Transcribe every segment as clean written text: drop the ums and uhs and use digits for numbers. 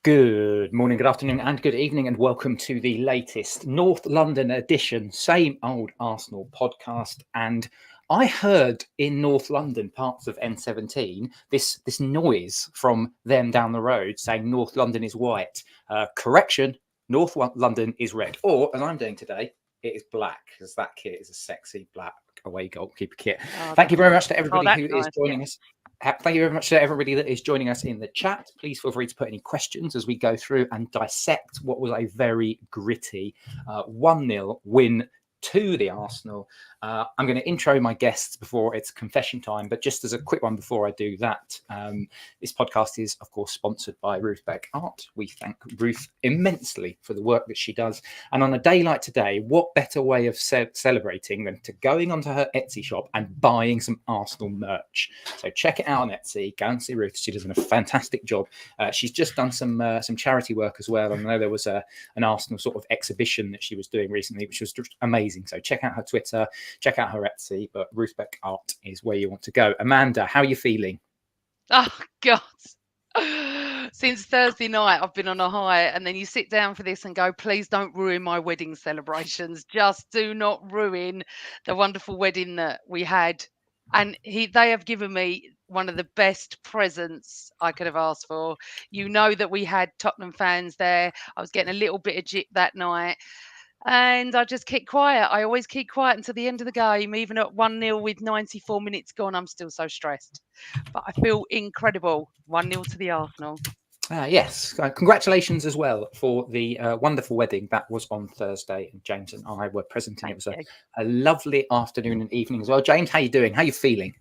Good morning, good afternoon, and good evening, and welcome to the latest North London edition, Same Old Arsenal podcast. And I heard in North London, parts of N17, this noise from them down the road saying North London is white. Correction, North London is red. Or, as I'm doing today, it is black, because that kit is a sexy black away goalkeeper kit. Thank you very much to everybody who is joining us. Thank you very much to everybody that is joining us in the chat. Please feel free to put any questions as we go through and dissect what was a very gritty 1-0 win to the Arsenal. I'm going to intro my guests before it's confession time, but just as a quick one before I do that, this podcast is, of course, sponsored by Ruth Beck Art. We thank Ruth immensely for the work that she does. And on a day like today, what better way of celebrating than to going onto her Etsy shop and buying some Arsenal merch? So check it out on Etsy. Go and see Ruth. She does a fantastic job. She's just done some charity work as well. I know there was an Arsenal sort of exhibition that she was doing recently, which was just amazing. So check out her Twitter, check out her Etsy, but Ruth Beck Art is where you want to go. Amanda, how are you feeling? Oh, God. Since Thursday night, I've been on a high, and then you sit down for this and go, please don't ruin my wedding celebrations. Just do not ruin the wonderful wedding that we had. And they have given me one of the best presents I could have asked for. You know that we had Tottenham fans there. I was getting a little bit of jip that night. And I just keep quiet. I always keep quiet until the end of the game, even at 1-0 with 94 minutes gone. I'm still so stressed. But I feel incredible. 1-0 to the Arsenal. Yes, congratulations as well for the wonderful wedding that was on Thursday. And James and I were present, and it was a lovely afternoon and evening as well. James, how you doing? How you feeling?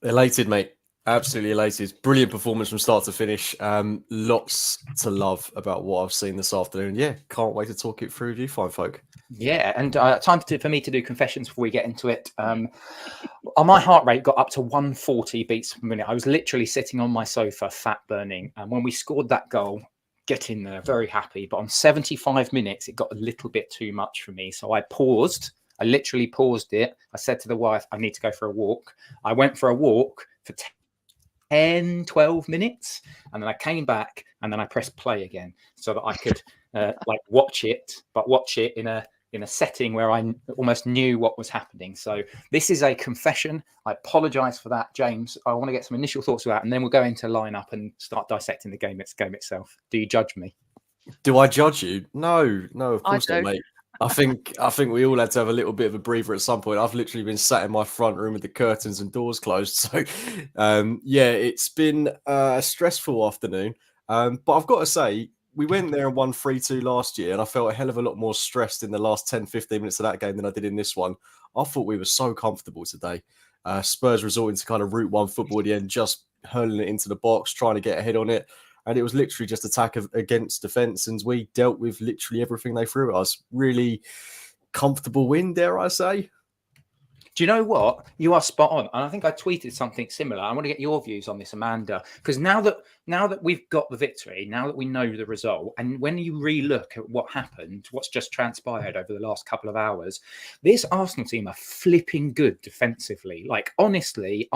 Elated, mate. Absolutely elated. Brilliant performance from start to finish. Lots to love about what I've seen this afternoon. Yeah, can't wait to talk it through with you fine folk. Yeah, and time for me to do confessions before we get into it. My heart rate got up to 140 beats per minute. I was literally sitting on my sofa, fat burning. And when we scored that goal, getting there, very happy. But on 75 minutes, it got a little bit too much for me. So I paused. I literally paused it. I said to the wife, I need to go for a walk. I went for a walk for 10, 12 minutes. And then I came back and then I pressed play again so that I could watch it, but watch it in a setting where I almost knew what was happening. So this is a confession. I apologise for that, James. I want to get some initial thoughts about that, and then we'll go into lineup and start dissecting the game itself. Do you judge me? Do I judge you? No, of course not, mate. I think we all had to have a little bit of a breather at some point. I've literally been sat in my front room with the curtains and doors closed. So, it's been a stressful afternoon. But I've got to say, we went there and won 3-2 last year, and I felt a hell of a lot more stressed in the last 10, 15 minutes of that game than I did in this one. I thought we were so comfortable today. Spurs resorting to kind of route one football at the end, just hurling it into the box, trying to get ahead on it. And it was literally just attack against defence, and we dealt with literally everything they threw at us. Really comfortable win, dare I say. Do you know what? You are spot on. And I think I tweeted something similar. I want to get your views on this, Amanda, because now that we've got the victory, now that we know the result, and when you re-look at what happened, what's just transpired over the last couple of hours, this Arsenal team are flipping good defensively. Like, honestly,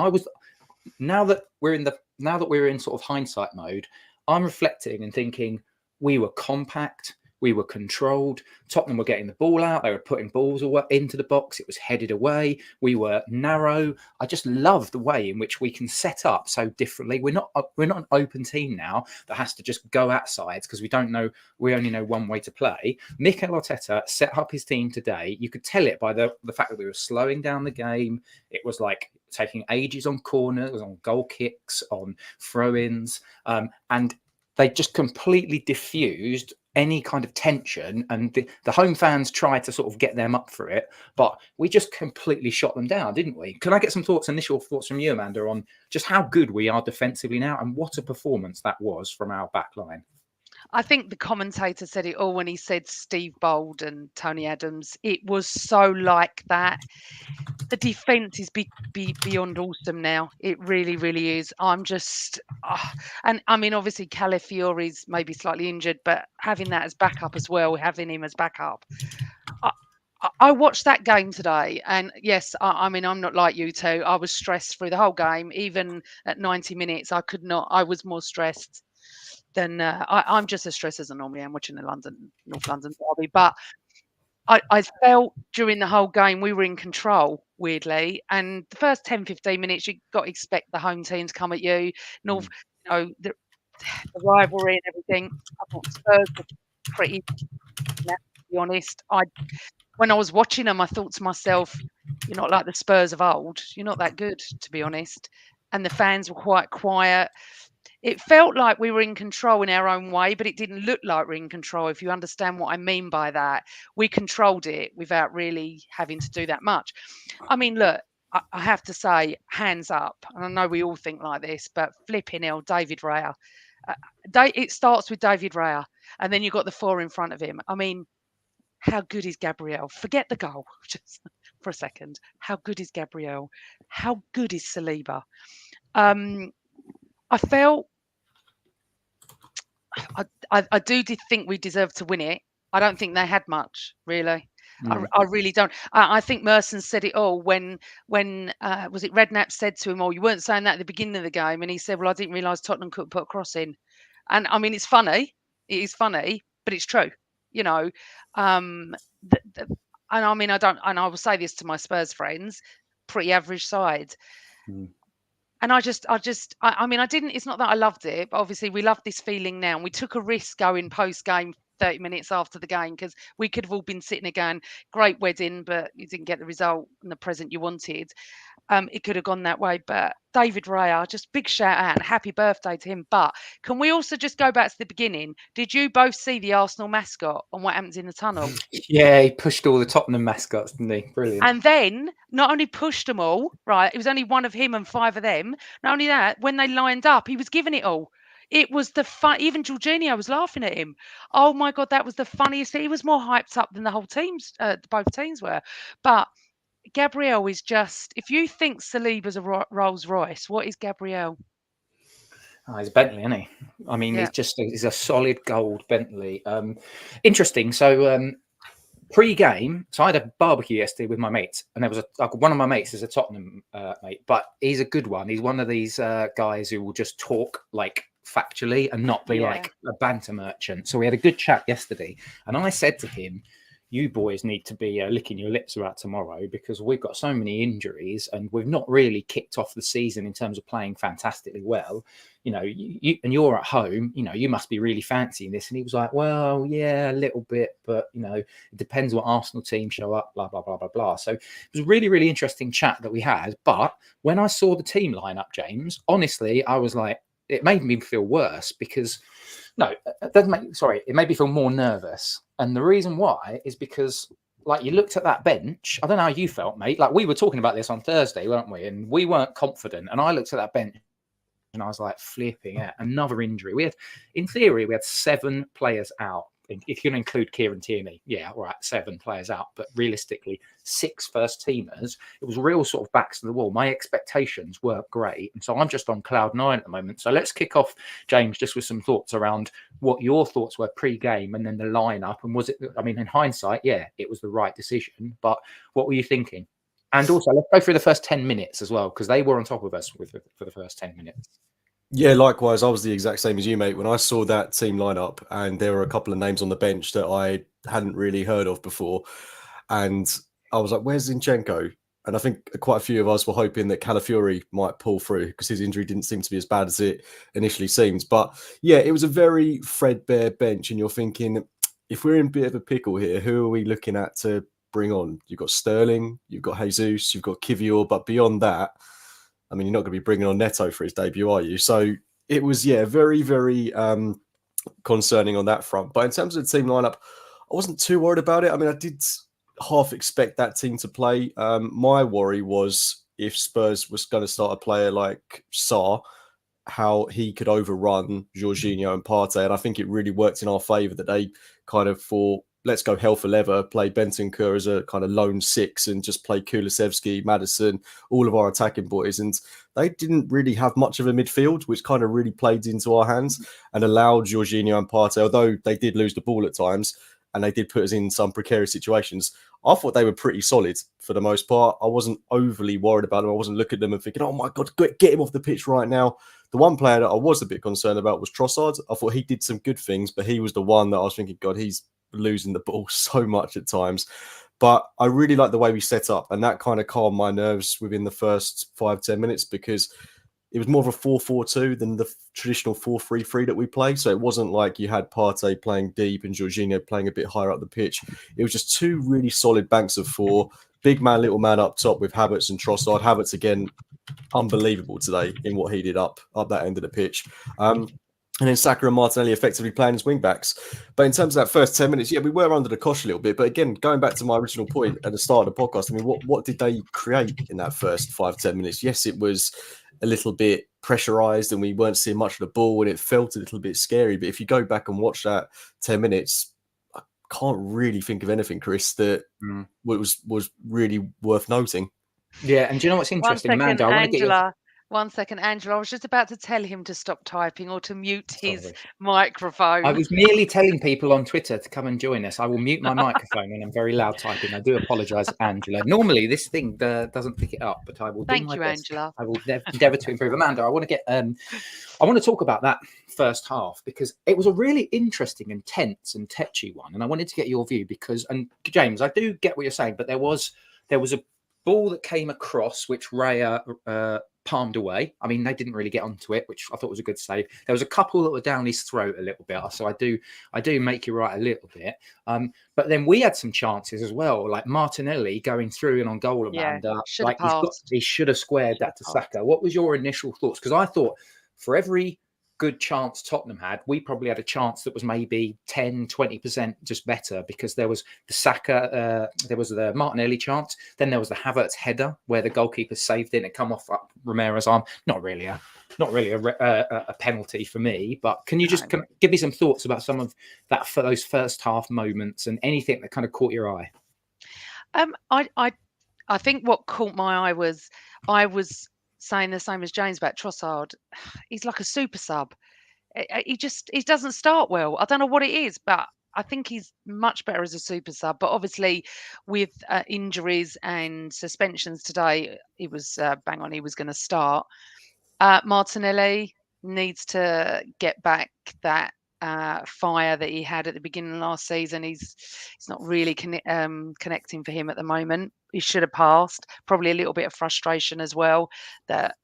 now that we're in sort of hindsight mode, I'm reflecting and thinking we were compact, we were controlled. Tottenham were getting the ball out. They were putting balls into the box. It was headed away. We were narrow. I just love the way in which we can set up so differently. We're not an open team now that has to just go at sides because we only know one way to play. Mikel Arteta set up his team today. You could tell it by the fact that we were slowing down the game. It was like taking ages on corners, on goal kicks, on throw-ins, and they just completely diffused any kind of tension, and the home fans tried to sort of get them up for it, but we just completely shot them down, didn't we? Can I get some initial thoughts from you, Amanda, on just how good we are defensively now and what a performance that was from our back line? I think the commentator said it all when he said Steve Bold and Tony Adams. It was so like that. The defence is beyond awesome now. It really, really is. I'm just, and I mean, obviously Calafiori's maybe slightly injured, but having that as backup as well, having him as backup. I watched that game today, and yes, I mean, I'm not like you two. I was stressed through the whole game. Even at 90 minutes, I could not. I was more stressed then I'm just as stressed as I normally am watching the North London derby. But I felt during the whole game we were in control, weirdly. And the first 10, 15 minutes, you got to expect the home team to come at you. North, the rivalry and everything. I thought Spurs were pretty, to be honest. When I was watching them, I thought to myself, you're not like the Spurs of old. You're not that good, to be honest. And the fans were quite quiet. It felt like we were in control in our own way, but it didn't look like we're in control, if you understand what I mean by that. We controlled it without really having to do that much. I mean, look, I have to say, hands up, and I know we all think like this, but flipping hell, David Raya. It starts with David Raya, and then you've got the four in front of him. I mean, how good is Gabriel? Forget the goal, just for a second. How good is Gabriel? How good is Saliba? I felt I do think we deserved to win it. I don't think they had much, really. I really don't. I think Merson said it all when was it Redknapp said to him, "Oh, you weren't saying that at the beginning of the game," and he said, "Well, I didn't realise Tottenham couldn't put a cross in." And I mean, it's funny. It is funny, but it's true. You know, and I mean, I don't, and I will say this to my Spurs friends: pretty average side. And I mean, I didn't, it's not that I loved it, but obviously we love this feeling now. And we took a risk going post game 30 minutes after the game because we could have all been sitting again, great wedding, but you didn't get the result and the present you wanted. It could have gone that way. But David Raya, just big shout out and happy birthday to him. But can we also just go back to the beginning? Did you both see the Arsenal mascot and what happens in the tunnel? Yeah, he pushed all the Tottenham mascots, didn't he? Brilliant. And then not only pushed them all, right, it was only one of him and five of them. Not only that, when they lined up, he was giving it all. It was the fun. Even Jorginho was laughing at him. Oh my God, that was the funniest. He was more hyped up than the whole teams, both teams were. But Gabriel is just, if you think Saliba's a Rolls Royce, what is Gabriel? Oh, he's a Bentley, isn't he? I mean, Yeah. he's a solid gold Bentley. Interesting. So pre-game, so I had a barbecue yesterday with my mates, and there was one of my mates is a Tottenham mate, but he's a good one. He's one of these guys who will just talk like factually and not be like a banter merchant. So we had a good chat yesterday, and I said to him, you boys need to be licking your lips about tomorrow because we've got so many injuries and we've not really kicked off the season in terms of playing fantastically well. You know, and you're at home, you know, you must be really fancying this. And he was like, well, yeah, a little bit, but, you know, it depends what Arsenal team show up, blah, blah, blah, blah, blah. So it was a really, really interesting chat that we had. But when I saw the team lineup, James, honestly, I was like, it made me feel worse because it made me feel more nervous. And the reason why is because, like, you looked at that bench. I don't know how you felt, mate. Like, we were talking about this on Thursday, weren't we? And we weren't confident. And I looked at that bench and I was like, flipping out. Another injury. In theory, we had 7 players out. If you're going to include Kieran Tierney, yeah, all right, 7 players out. But realistically, 6 first teamers. It was real sort of backs to the wall. My expectations weren't great. And so I'm just on cloud 9 at the moment. So let's kick off, James, just with some thoughts around what your thoughts were pre-game and then the lineup. And was it, I mean, in hindsight, yeah, it was the right decision. But what were you thinking? And also, let's go through the first 10 minutes as well, because they were on top of us for the first 10 minutes. Yeah, likewise. I was the exact same as you, mate. When I saw that team lineup and there were a couple of names on the bench that I hadn't really heard of before, and I was like, where's Zinchenko? And I think quite a few of us were hoping that Calafiori might pull through because his injury didn't seem to be as bad as it initially seems. But yeah, it was a very threadbare bench, and you're thinking, if we're in a bit of a pickle here, who are we looking at to bring on? You've got Sterling, you've got Jesus, you've got Kivior, but beyond that, I mean, you're not going to be bringing on Neto for his debut, are you? So it was, yeah, very, very concerning on that front. But in terms of the team lineup, I wasn't too worried about it. I mean, I did half expect that team to play. My worry was if Spurs was going to start a player like Sarr, how he could overrun Jorginho and Partey. And I think it really worked in our favour that they kind of thought, let's go hell for leather, play Bentancur as a kind of lone 6 and just play Kulusevski, Maddison, all of our attacking boys. And they didn't really have much of a midfield, which kind of really played into our hands and allowed Jorginho and Partey, although they did lose the ball at times and they did put us in some precarious situations, I thought they were pretty solid for the most part. I wasn't overly worried about them. I wasn't looking at them and thinking, oh my God, get him off the pitch right now. The one player that I was a bit concerned about was Trossard. I thought he did some good things, but he was the one that I was thinking, God, he's losing the ball so much at times. But I really like the way we set up, and that kind of calmed my nerves within the first 5-10 minutes, because it was more of a 4-4-2 than the traditional 4-3-3 that we play. So it wasn't like you had Partey playing deep and Jorginho playing a bit higher up the pitch. It was just two really solid banks of four, big man, little man up top with Havertz and Trossard. Havertz, again, unbelievable today in what he did up that end of the pitch. And then Saka and Martinelli effectively playing as wing backs. But in terms of that first 10 minutes, yeah, we were under the cosh a little bit. But again, going back to my original point at the start of the podcast, I mean, what did they create in that first 5-10 minutes? Yes, it was a little bit pressurized and we weren't seeing much of the ball and it felt a little bit scary. But if you go back and watch that 10 minutes, I can't really think of anything, Chris, that was really worth noting. Yeah, and do you know what's interesting, Amanda? I want to get your... 1 second, Angela. I was just about to tell him to stop typing or to mute his microphone. I was merely telling people on Twitter to come and join us. I will mute my microphone when I'm very loud typing. I do apologise, Angela. Normally, this thing doesn't pick it up, but I will do my best. Angela. I will endeavour to improve. Amanda, I want to talk about that first half, because it was a really interesting and tense and tetchy one, and I wanted to get your view because, and James, I do get what you're saying, but there was a ball that came across which Raya palmed away. I mean, they didn't really get onto it, which I thought was a good save. There was a couple that were down his throat a little bit, so I do make you right a little bit. But then we had some chances as well, like Martinelli going through and on goal, Amanda. Like he should have squared that to Saka. What was your initial thoughts? Because I thought for every good chance Tottenham had, we probably had a chance that was maybe 10-20% just better, because there was the Saka, there was the Martinelli chance, then there was the Havertz header where the goalkeeper saved it and it come off up Romero's arm. Not really a penalty for me, but can you just give me some thoughts about some of that for those first half moments and anything that kind of caught your eye? I think what caught my eye was I was saying the same as James about Trossard. He's like a super sub. He doesn't start well. I don't know what it is, but I think he's much better as a super sub. But obviously, with injuries and suspensions today, he was bang on. He was going to start. Martinelli needs to get back that fire that he had at the beginning of last season. He's not really connecting for him at the moment. He should have passed. Probably a little bit of frustration as well that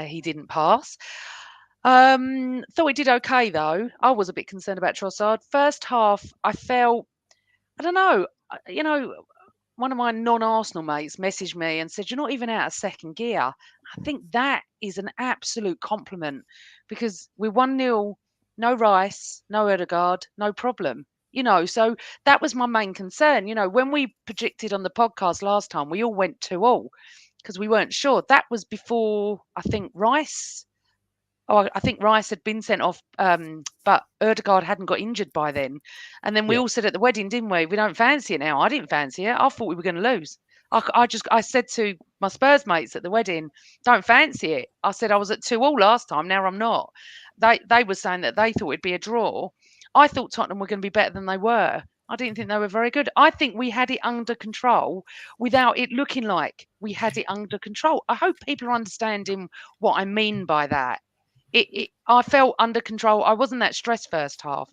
he didn't pass. Thought he did okay though. I was a bit concerned about Trossard. First half, I felt, I don't know, one of my non-Arsenal mates messaged me and said, "You're not even out of second gear." I think that is an absolute compliment, because we're 1-0, no Rice, no Odegaard, no problem. So that was my main concern. When we predicted on the podcast last time, we all went 2-2 because we weren't sure. That was before, I think, Rice. Oh, I think Rice had been sent off, but Odegaard hadn't got injured by then. And then we all said at the wedding, didn't we? We don't fancy it now. I didn't fancy it. I thought we were going to lose. I said to my Spurs mates at the wedding, don't fancy it. I said I was at 2-2 last time. Now I'm not. They were saying that they thought it'd be a draw. I thought Tottenham were going to be better than they were. I didn't think they were very good. I think we had it under control without it looking like we had it under control. I hope people are understanding what I mean by that. I felt under control. I wasn't that stressed first half.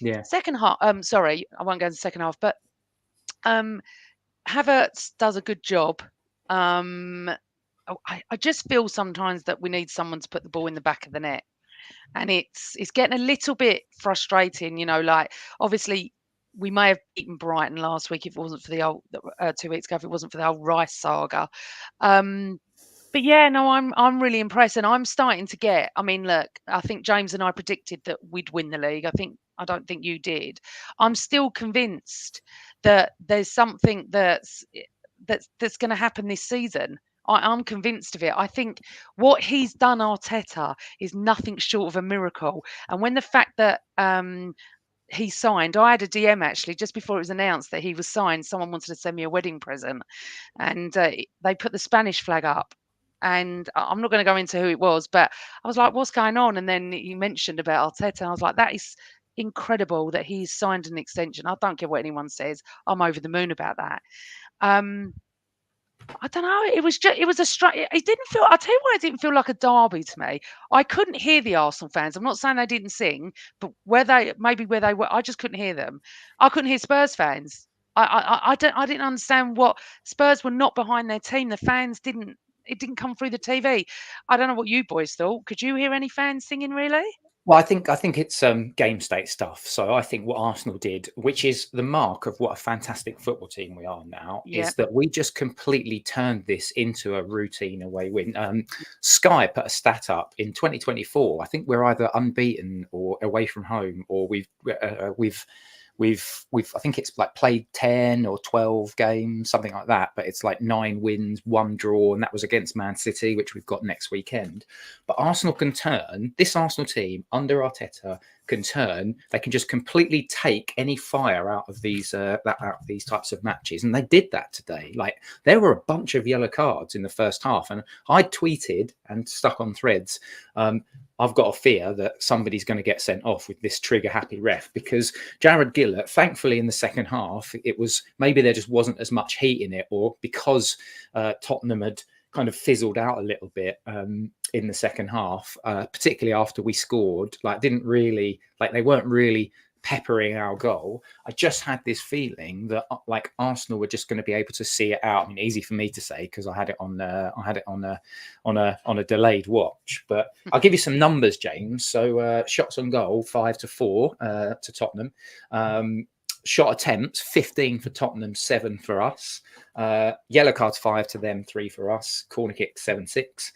Yeah. Second half. Sorry, I won't go to the second half, but Havertz does a good job. I just feel sometimes that we need someone to put the ball in the back of the net, and it's getting a little bit frustrating. Like obviously we may have beaten Brighton last week if it wasn't for the old 2 weeks ago, if it wasn't for the old Rice saga. But yeah, no, I'm really impressed, and I'm starting to get. I mean, look, I think James and I predicted that we'd win the league. I don't think you did. I'm still convinced that there's something that's going to happen this season. I'm convinced of it. I think what he's done, Arteta, is nothing short of a miracle. And when the fact that he signed, I had a DM actually just before it was announced that he was signed. Someone wanted to send me a wedding present, and they put the Spanish flag up. And I'm not going to go into who it was, but I was like, what's going on? And then he mentioned about Arteta. And I was like, that is incredible that he's signed an extension. I don't care what anyone says. I'm over the moon about that. I don't know. It was just, it was a it didn't feel, I'll tell you why it didn't feel like a derby to me. I couldn't hear the Arsenal fans. I'm not saying they didn't sing, but where they were, I just couldn't hear them. I couldn't hear Spurs fans. I didn't understand what Spurs were not behind their team. The fans didn't, it didn't come through the TV. I don't know what you boys thought. Could you hear any fans singing really? Well, I think it's game state stuff. So I think what Arsenal did, which is the mark of what a fantastic football team we are now, Yeah. is that we just completely turned this into a routine away win. Sky put a stat up in 2024. I think we're either unbeaten or away from home, or we've I think it's like played 10 or 12 games, something like that, but it's like 9 wins, 1 draw, and that was against Man City, which we've got next weekend. But Arsenal can turn, this Arsenal team under Arteta can turn, they can just completely take any fire out of these types of matches, and they did that today. Like, there were a bunch of yellow cards in the first half, and I tweeted and stuck on threads, I've got a fear that somebody's going to get sent off with this trigger happy ref, because Jared Gillett, thankfully in the second half, it was maybe there just wasn't as much heat in it, or because Tottenham had kind of fizzled out a little bit in the second half, particularly after we scored, like they weren't really peppering our goal. I just had this feeling that like Arsenal were just going to be able to see it out. I mean, easy for me to say because I had it on a delayed watch. But I'll give you some numbers, James. So shots on goal 5-4 to Tottenham. Shot attempts 15 for Tottenham, 7 for us. Yellow cards 5 to them, 3 for us. Corner kick 7-6.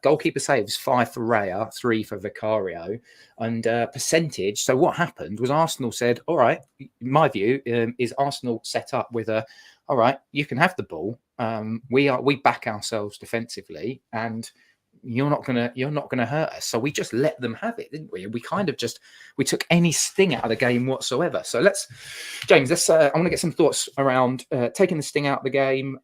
Goalkeeper saves 5 for Raya, 3 for Vicario. And percentage. So what happened was Arsenal said, all right, my view is Arsenal set up with all right, you can have the ball. We back ourselves defensively, and you're not gonna hurt us. So we just let them have it, didn't we? We kind of we took any sting out of the game whatsoever. So James, I want to get some thoughts around taking the sting out of the game.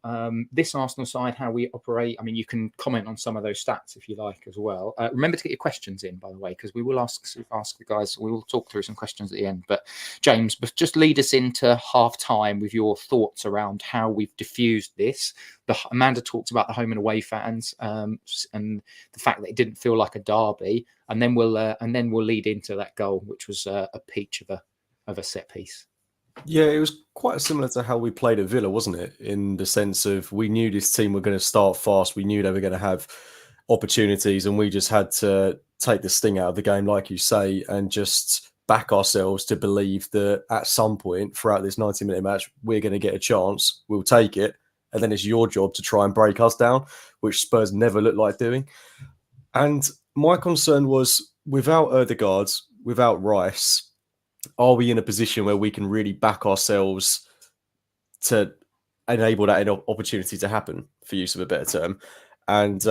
This Arsenal side, how we operate. I mean, you can comment on some of those stats if you like as well. Remember to get your questions in, by the way, because we will ask the guys. We will talk through some questions at the end. But James, just lead us into half time with your thoughts around how we've diffused this. Amanda talked about the home and away fans and the fact that it didn't feel like a derby, and then we'll lead into that goal, which was a peach of a set piece. Yeah, it was quite similar to how we played at Villa, wasn't it? In the sense of we knew this team were going to start fast, we knew they were going to have opportunities, and we just had to take the sting out of the game, like you say, and just back ourselves to believe that at some point throughout this 90-minute match, we're going to get a chance, we'll take it, and then it's your job to try and break us down, which Spurs never looked like doing. And my concern was, without Ødegaard, without Rice, are we in a position where we can really back ourselves to enable that opportunity to happen, for use of a better term? And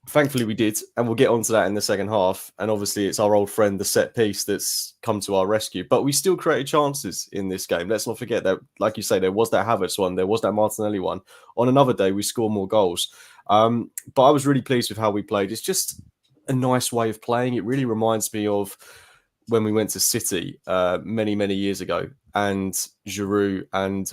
thankfully we did, and we'll get onto that in the second half. And obviously it's our old friend, the set piece, that's come to our rescue. But we still created chances in this game. Let's not forget that, like you say, there was that Havertz one, there was that Martinelli one. On another day, we score more goals. But I was really pleased with how we played. It's just a nice way of playing. It really reminds me of when we went to City many, many years ago, and Giroud and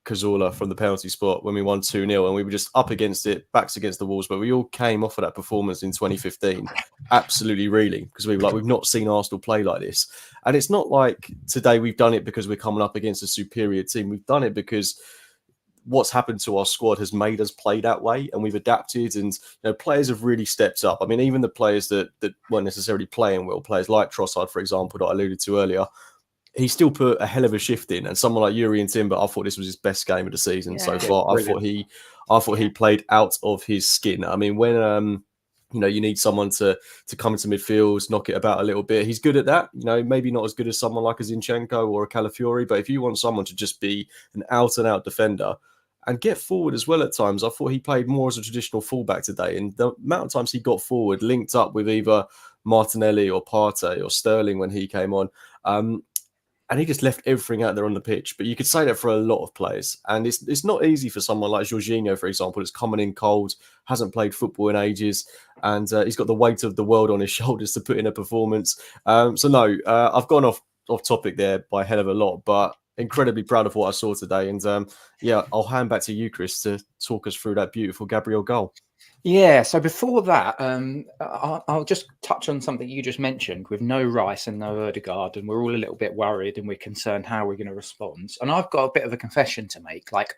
Cazorla from the penalty spot when we won 2-0, and we were just up against it, backs against the walls. But we all came off of that performance in 2015 absolutely reeling, because we were like, we've not seen Arsenal play like this. And it's not like today we've done it because we're coming up against a superior team. We've done it because what's happened to our squad has made us play that way, and we've adapted, and players have really stepped up. I mean, even the players that weren't necessarily playing well, players like Trossard, for example, that I alluded to earlier, he still put a hell of a shift in. And someone like Yuri and Timber, I thought this was his best game of the season so far. I thought he played out of his skin. I mean, when you need someone to come into midfield, knock it about a little bit, he's good at that. Maybe not as good as someone like a Zinchenko or a Calafiori, but if you want someone to just be an out and out defender and get forward as well at times, I thought he played more as a traditional fullback today. And the amount of times he got forward, linked up with either Martinelli or Partey or Sterling when he came on, and he just left everything out there on the pitch. But you could say that for a lot of players. And it's not easy for someone like Jorginho, for example, that's coming in cold, hasn't played football in ages, and he's got the weight of the world on his shoulders to put in a performance. I've gone off topic there by a hell of a lot, but incredibly proud of what I saw today. And yeah, I'll hand back to you, Chris, to talk us through that beautiful Gabriel goal. Yeah, so before that, I'll just touch on something you just mentioned with no Rice and no Odegaard, and we're all a little bit worried and we're concerned how we're going to respond. And I've got a bit of a confession to make. Like,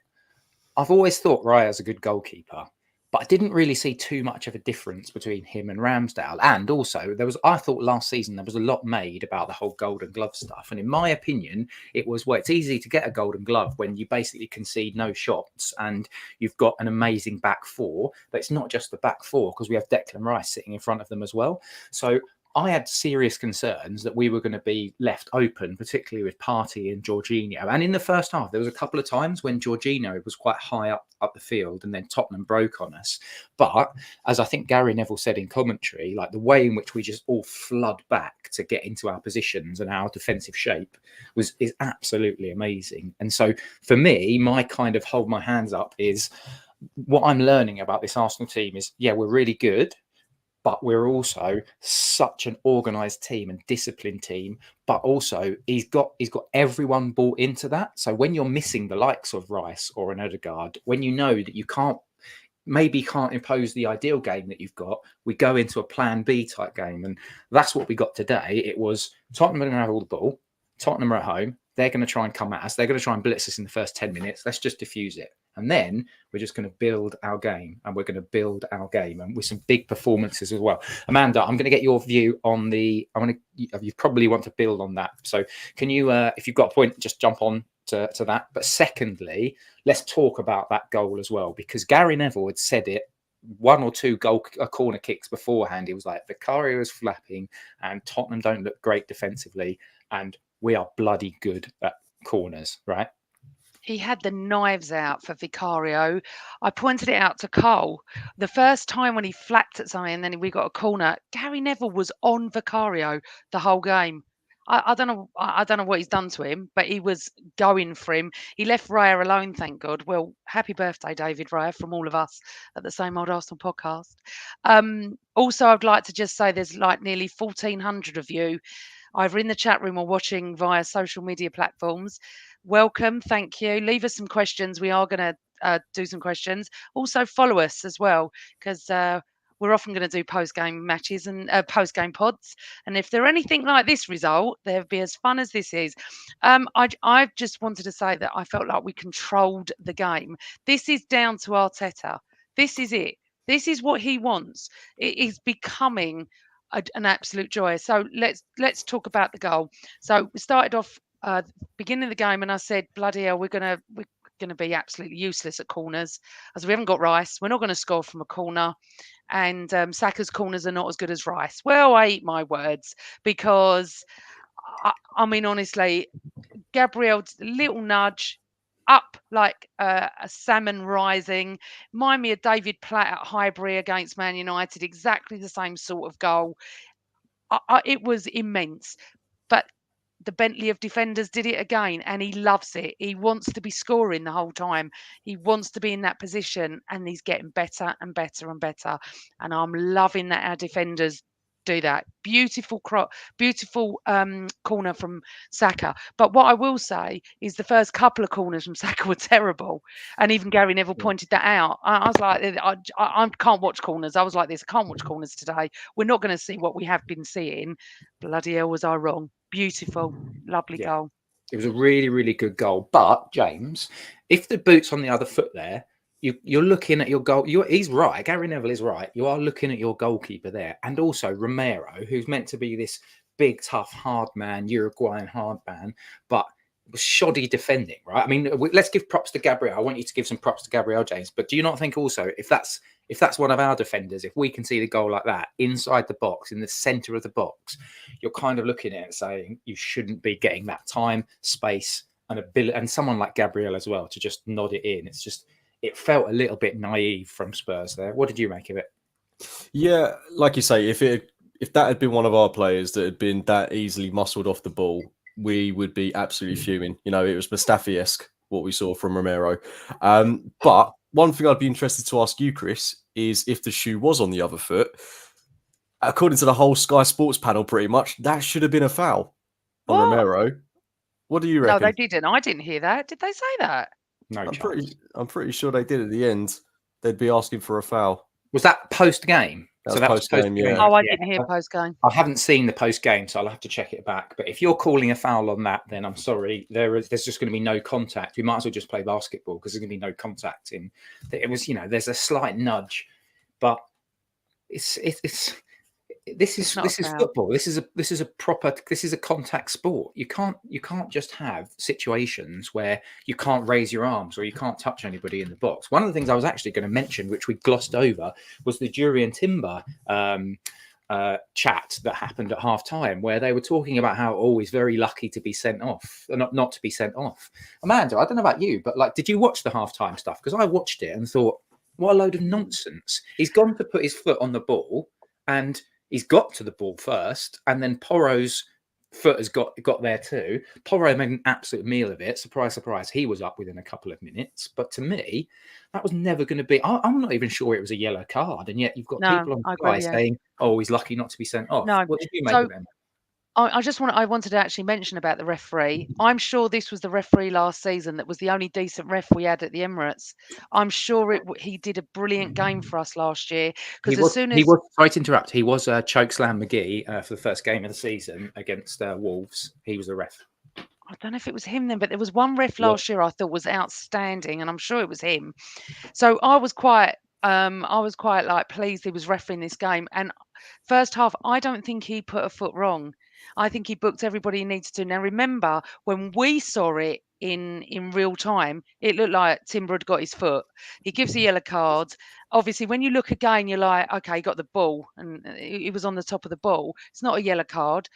I've always thought Raya's a good goalkeeper, but I didn't really see too much of a difference between him and Ramsdale. And also, I thought last season there was a lot made about the whole Golden Glove stuff. And in my opinion, it was, well, it's easy to get a Golden Glove when you basically concede no shots and you've got an amazing back four. But it's not just the back four, because we have Declan Rice sitting in front of them as well. So I had serious concerns that we were going to be left open, particularly with Partey and Jorginho. And in the first half, there was a couple of times when Jorginho was quite high up the field, and then Tottenham broke on us. But as I think Gary Neville said in commentary, like the way in which we just all flood back to get into our positions and our defensive shape is absolutely amazing. And so for me, my kind of hold my hands up is what I'm learning about this Arsenal team is, yeah, we're really good, but we're also such an organised team and disciplined team. But also he's got everyone bought into that. So when you're missing the likes of Rice or an Odegaard, when you know that you can't impose the ideal game that you've got, we go into a plan B type game. And that's what we got today. It was Tottenham are going to have all the ball. Tottenham are at home. They're going to try and come at us. They're going to try and blitz us in the first 10 minutes. Let's just diffuse it. And then we're just going to build our game, and and with some big performances as well. Amanda, I'm going to get your view on you probably want to build on that. So can you, if you've got a point, just jump on to that. But secondly, let's talk about that goal as well, because Gary Neville had said it one or two corner kicks beforehand. He was like, Vicario is flapping and Tottenham don't look great defensively, and we are bloody good at corners, right? He had the knives out for Vicario. I pointed it out to Cole. The first time when he flapped at something and then we got a corner, Gary Neville was on Vicario the whole game. I don't know what he's done to him, but he was going for him. He left Raya alone, thank God. Well, happy birthday, David Raya, from all of us at the Same Old Arsenal podcast. Also, I'd like to just say there's like nearly 1,400 of you either in the chat room or watching via social media platforms. Welcome. Thank you. Leave us some questions. We are going to do some questions. Also, follow us as well, because we're often going to do post-game matches and post-game pods. And if they're anything like this result, they'll be as fun as this is. I just wanted to say that I felt like we controlled the game. This is down to Arteta. This is it. This is what he wants. It is becoming an absolute joy. So let's talk about the goal. So we started off beginning of the game, and I said, bloody hell, we're gonna be absolutely useless at corners, as we haven't got Rice. We're not going to score from a corner, and Saka's corners are not as good as Rice. Well, I eat my words, because I mean, honestly, Gabriel's little nudge up like a salmon rising. Remind me of David Platt at Highbury against Man United. Exactly the same sort of goal. It was immense. But the Bentley of defenders did it again, and he loves it. He wants to be scoring the whole time. He wants to be in that position, and he's getting better and better and better. And I'm loving that our defenders do that. Beautiful corner from Saka. But what I will say is the first couple of corners from Saka were terrible, and even Gary Neville pointed that out. I was like, I can't watch corners. I was like this. I can't watch corners today. We're not going to see what we have been seeing. Bloody hell, was I wrong? Beautiful, lovely goal. It was a really, really good goal. But James, if the boot's on the other foot there, you're looking at your goal. He's right. Gary Neville is right. You are looking at your goalkeeper there, and also Romero, who's meant to be this big, tough, hard man, Uruguayan hard man, but was shoddy defending. Right? I mean, let's give props to Gabriel. I want you to give some props to Gabriel, James. But do you not think also, if that's one of our defenders, if we can see the goal like that inside the box, in the centre of the box, you're kind of looking at it saying you shouldn't be getting that time, space, and ability, and someone like Gabriel as well to just nod it in. It felt a little bit naive from Spurs there. What did you make of it? Yeah, like you say, if that had been one of our players that had been that easily muscled off the ball, we would be absolutely fuming. You know, it was Mustafi-esque what we saw from Romero. But one thing I'd be interested to ask you, Chris, is if the shoe was on the other foot, according to the whole Sky Sports panel, pretty much, that should have been a foul on Romero. What do you No, reckon? they didn't. I didn't hear that. Did they say that? No I'm chance. pretty sure they did at the end. They'd be asking for a foul. Was that post game? That was post game, yeah. Oh, I didn't hear post game. I haven't seen the post game, so I'll have to check it back. But if you're calling a foul on that, then I'm sorry. There's just going to be no contact. We might as well just play basketball because there's going to be no contact. It was, there's a slight nudge, but this is football. This is a contact sport. You can't just have situations where you can't raise your arms or you can't touch anybody in the box. One of the things I was actually going to mention, which we glossed over, was the Jury and Timber chat that happened at half time, where they were talking about how he's very lucky to be sent off, not to be sent off. Amanda, I don't know about you, but did you watch the halftime stuff? Because I watched it and thought, what a load of nonsense. He's gone to put his foot on the ball and he's got to the ball first, and then Porro's foot has got there too. Porro made an absolute meal of it. Surprise, surprise. He was up within a couple of minutes. But to me, that was never going to be... I'm not even sure it was a yellow card. And yet you've got people on Sky saying, he's lucky not to be sent off. No. What did you make of them? I wanted to actually mention about the referee. I'm sure this was the referee last season that was the only decent ref we had at the Emirates. I'm sure he did a brilliant game for us last year. Because sorry to interrupt, he was Chokeslam McGee for the first game of the season against Wolves. He was the ref. I don't know if it was him then, but there was one ref last year I thought was outstanding, and I'm sure it was him. So I was quite pleased he was refereeing this game. And first half, I don't think he put a foot wrong. I think he booked everybody he needs to. Now, remember, when we saw it in real time, it looked like Timber had got his foot. He gives a yellow card. Obviously, when you look again, you're like, okay, he got the ball, and he was on the top of the ball. It's not a yellow card.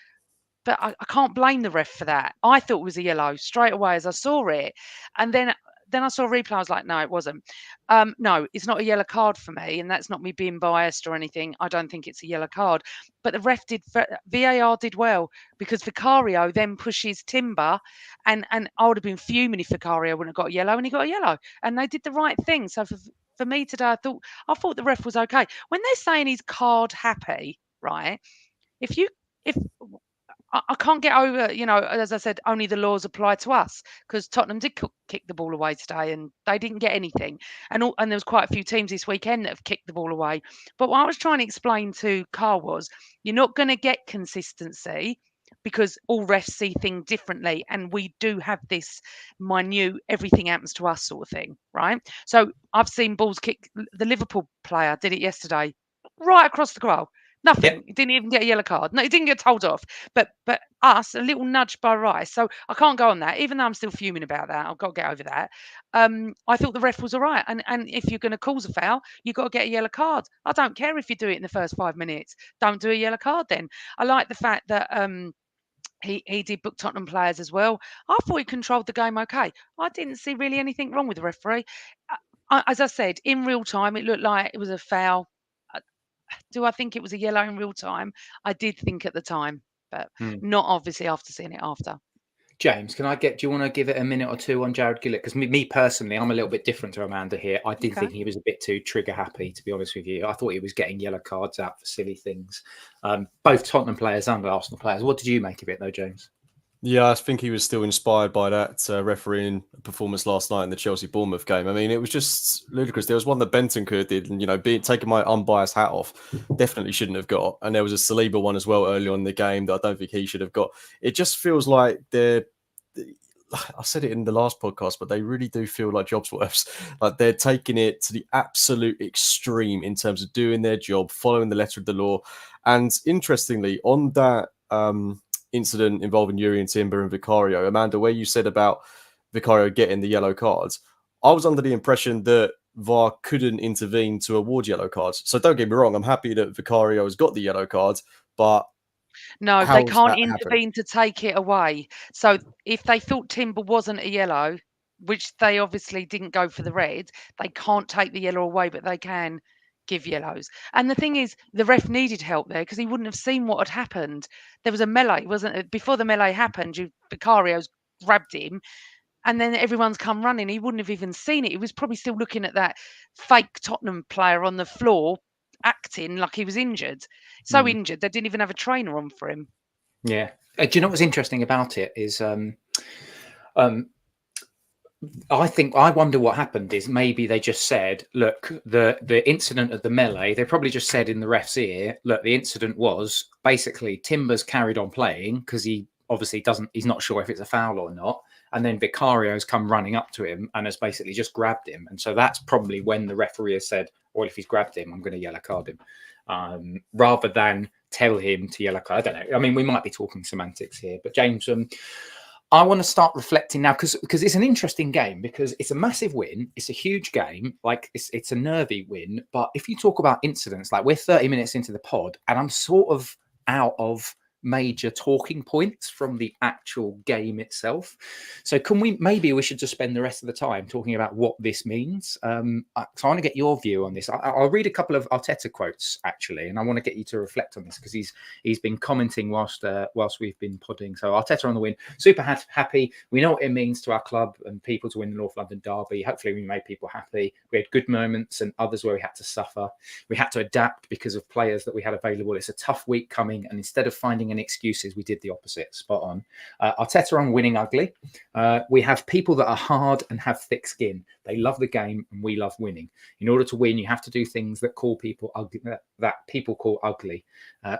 But I can't blame the ref for that. I thought it was a yellow straight away as I saw it. And then I saw a replay. I was like, no, it wasn't. No, it's not a yellow card for me. And that's not me being biased or anything. I don't think it's a yellow card. But the VAR did well, because Vicario then pushes Timber. And I would have been fuming if Vicario wouldn't have got a yellow, and he got a yellow. And they did the right thing. So for me today, I thought the ref was okay. When they're saying he's card happy, right? If I can't get over, as I said, only the laws apply to us, because Tottenham did kick the ball away today and they didn't get anything. And there was quite a few teams this weekend that have kicked the ball away. But what I was trying to explain to Carl was, you're not going to get consistency because all refs see things differently. And we do have this minute, everything happens to us sort of thing, right? So I've seen balls kick. The Liverpool player did it yesterday, right across the goal. Nothing. Yep. He didn't even get a yellow card. No, he didn't get told off. But us, a little nudge by Rice. So I can't go on that, even though I'm still fuming about that. I've got to get over that. I thought the ref was all right. And if you're going to cause a foul, you've got to get a yellow card. I don't care if you do it in the first 5 minutes. Don't do a yellow card then. I like the fact that he did book Tottenham players as well. I thought he controlled the game okay. I didn't see really anything wrong with the referee. As I said, in real time, it looked like it was a foul. Do I think it was a yellow in real time? I did think at the time, but not obviously after seeing it after. James, do you want to give it a minute or two on Jared Gillett? Because me personally, I'm a little bit different to Amanda here. I did think he was a bit too trigger happy, to be honest with you. I thought he was getting yellow cards out for silly things. Both Tottenham players and Arsenal players. What did you make of it though, James? Yeah, I think he was still inspired by that refereeing performance last night in the Chelsea-Bournemouth game. I mean, it was just ludicrous. There was one that Bentancur did, and, taking my unbiased hat off, definitely shouldn't have got. And there was a Saliba one as well early on in the game that I don't think he should have got. It just feels like I said it in the last podcast, but they really do feel like jobs worths. Like they're taking it to the absolute extreme in terms of doing their job, following the letter of the law. And interestingly, on that incident involving Yuri and Timber and Vicario, Amanda, where you said about Vicario getting the yellow cards, I was under the impression that VAR couldn't intervene to award yellow cards. So don't get me wrong, I'm happy that Vicario has got the yellow cards, but no, they can't intervene to take it away. So if they thought Timber wasn't a yellow, which they obviously didn't go for the red, they can't take the yellow away, but they can give yellows. And the thing is, the ref needed help there because he wouldn't have seen what had happened. There was a melee, wasn't it? Before the melee happened, Vicario's grabbed him, and then everyone's come running. He wouldn't have even seen it. He was probably still looking at that fake Tottenham player on the floor, acting like he was injured. So injured, they didn't even have a trainer on for him. Yeah. Do you know what's interesting about it is I wonder what happened is maybe they just said, look, the incident of the melee, they probably just said in the ref's ear, look, the incident was basically Timbers carried on playing because he obviously he's not sure if it's a foul or not. And then Vicario's come running up to him and has basically just grabbed him. And so that's probably when the referee has said, well, if he's grabbed him, I'm going to yellow card him. Rather than tell him to yellow card. I don't know. I mean, we might be talking semantics here, but James, I want to start reflecting now because it's an interesting game because it's a massive win. It's a huge game. Like it's a nervy win. But if you talk about incidents, like we're 30 minutes into the pod and I'm sort of out of major talking points from the actual game itself. So maybe we should just spend the rest of the time talking about what this means. So I want to get your view on this. I'll read a couple of Arteta quotes actually, and I want to get you to reflect on this because he's been commenting whilst we've been podding. So Arteta on the win, super happy. We know what it means to our club and people to win the North London derby. Hopefully we made people happy. We had good moments and others where we had to suffer. We had to adapt because of players that we had available. It's a tough week coming, and instead of finding any excuses, we did the opposite. Spot on. Arteta on winning ugly. We have people that are hard and have thick skin. They love the game and we love winning. In order to win, you have to do things that call people ugly, that people call ugly.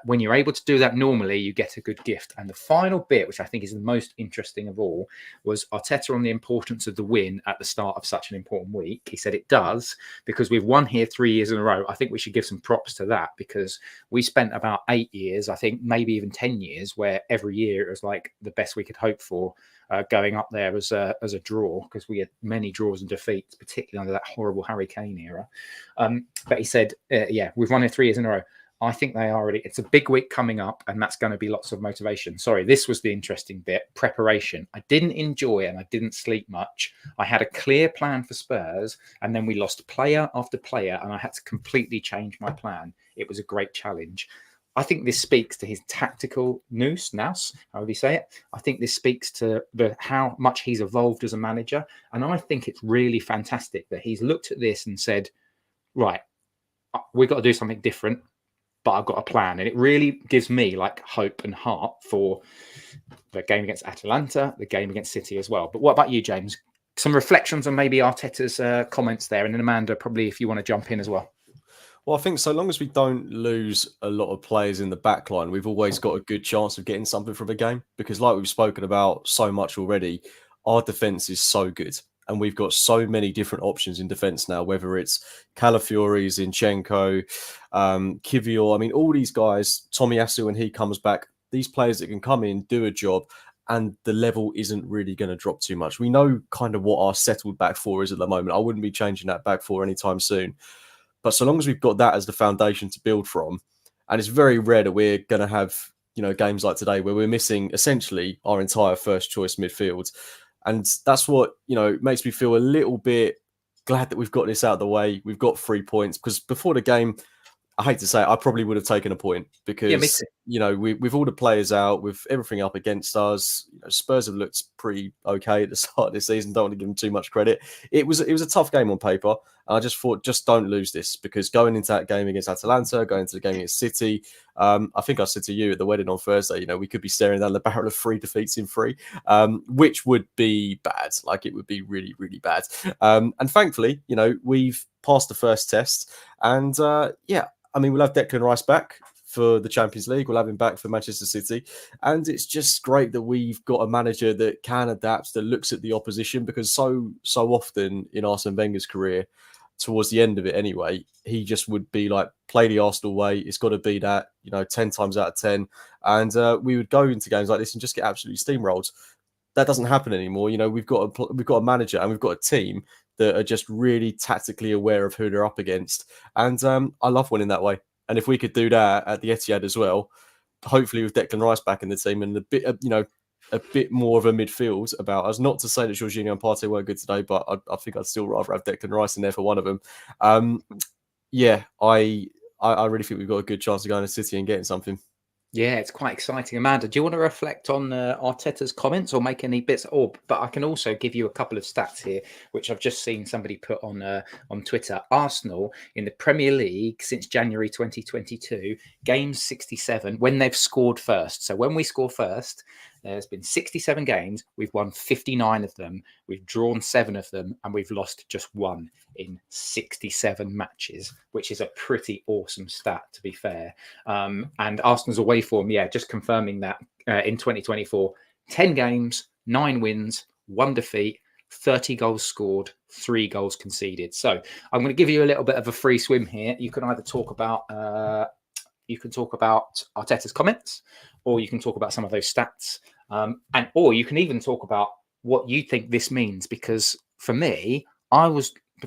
When you're able to do that normally, you get a good gift. And the final bit, which I think is the most interesting of all, was Arteta on the importance of the win at the start of such an important week. He said it does because we've won here 3 years in a row. I think we should give some props to that because we spent about 8 years, I think maybe even 10 years, where every year it was like the best we could hope for. Going up there as a draw because we had many draws and defeats, particularly under that horrible Harry Kane era. But he said, we've won it 3 years in a row. I think they are already. It's a big week coming up, and that's going to be lots of motivation. Sorry, this was the interesting bit. Preparation. I didn't enjoy and I didn't sleep much. I had a clear plan for Spurs, and then we lost player after player, and I had to completely change my plan. It was a great challenge. I think this speaks to his tactical nous, however you say it. I think this speaks to how much he's evolved as a manager. And I think it's really fantastic that he's looked at this and said, right, we've got to do something different, but I've got a plan. And it really gives me like hope and heart for the game against Atalanta, the game against City as well. But what about you, James? Some reflections on maybe Arteta's comments there. And then Amanda, probably if you want to jump in as well. Well, I think so long as we don't lose a lot of players in the back line, we've always got a good chance of getting something from the game. Because like we've spoken about so much already, our defence is so good. And we've got so many different options in defence now, whether it's Calafiori, Zinchenko, Kivior. I mean, all these guys, Tomiyasu when he comes back, these players that can come in, do a job, and the level isn't really going to drop too much. We know kind of what our settled back four is at the moment. I wouldn't be changing that back four anytime soon. But so long as we've got that as the foundation to build from, and it's very rare that we're going to have, games like today where we're missing essentially our entire first choice midfield. And that's what, makes me feel a little bit glad that we've got this out of the way. We've got 3 points because before the game, I hate to say it, I probably would have taken a point because, with all the players out, with everything up against us, Spurs have looked pretty okay at the start of this season. Don't want to give them too much credit. It was a tough game on paper. And I just thought, just don't lose this because going into that game against Atalanta, going into the game against City, I think I said to you at the wedding on Thursday, we could be staring down the barrel of 3 defeats in 3, which would be bad. Like it would be really, really bad. And thankfully, we've passed the first test and I mean, we'll have Declan Rice back for the Champions League. We'll have him back for Manchester City. And it's just great that we've got a manager that can adapt, that looks at the opposition, because so often in Arsene Wenger's career, towards the end of it anyway, he just would be like, play the Arsenal way. It's got to be that, 10 times out of 10. And we would go into games like this and just get absolutely steamrolled. That doesn't happen anymore. We've got a manager and we've got a team that are just really tactically aware of who they're up against. And I love winning that way. And if we could do that at the Etihad as well, hopefully with Declan Rice back in the team and a bit more of a midfield about us. Not to say that Jorginho and Partey weren't good today, but I think I'd still rather have Declan Rice in there for one of them. I really think we've got a good chance of going to City and getting something. Yeah, it's quite exciting. Amanda, do you want to reflect on Arteta's comments or make any bits? But I can also give you a couple of stats here, which I've just seen somebody put on Twitter. Arsenal in the Premier League since January 2022, games 67 when they've scored first. So when we score first, there's been 67 games. We've won 59 of them. We've drawn 7 of them, and we've lost just 1 in 67 matches, which is a pretty awesome stat, to be fair. And Arsenal's away form, just confirming that in 2024, 10 games, 9 wins, 1 defeat, 30 goals scored, 3 goals conceded. So I'm going to give you a little bit of a free swim here. You can either talk about Arteta's comments, or you can talk about some of those stats, or you can even talk about what you think this means. Because for me,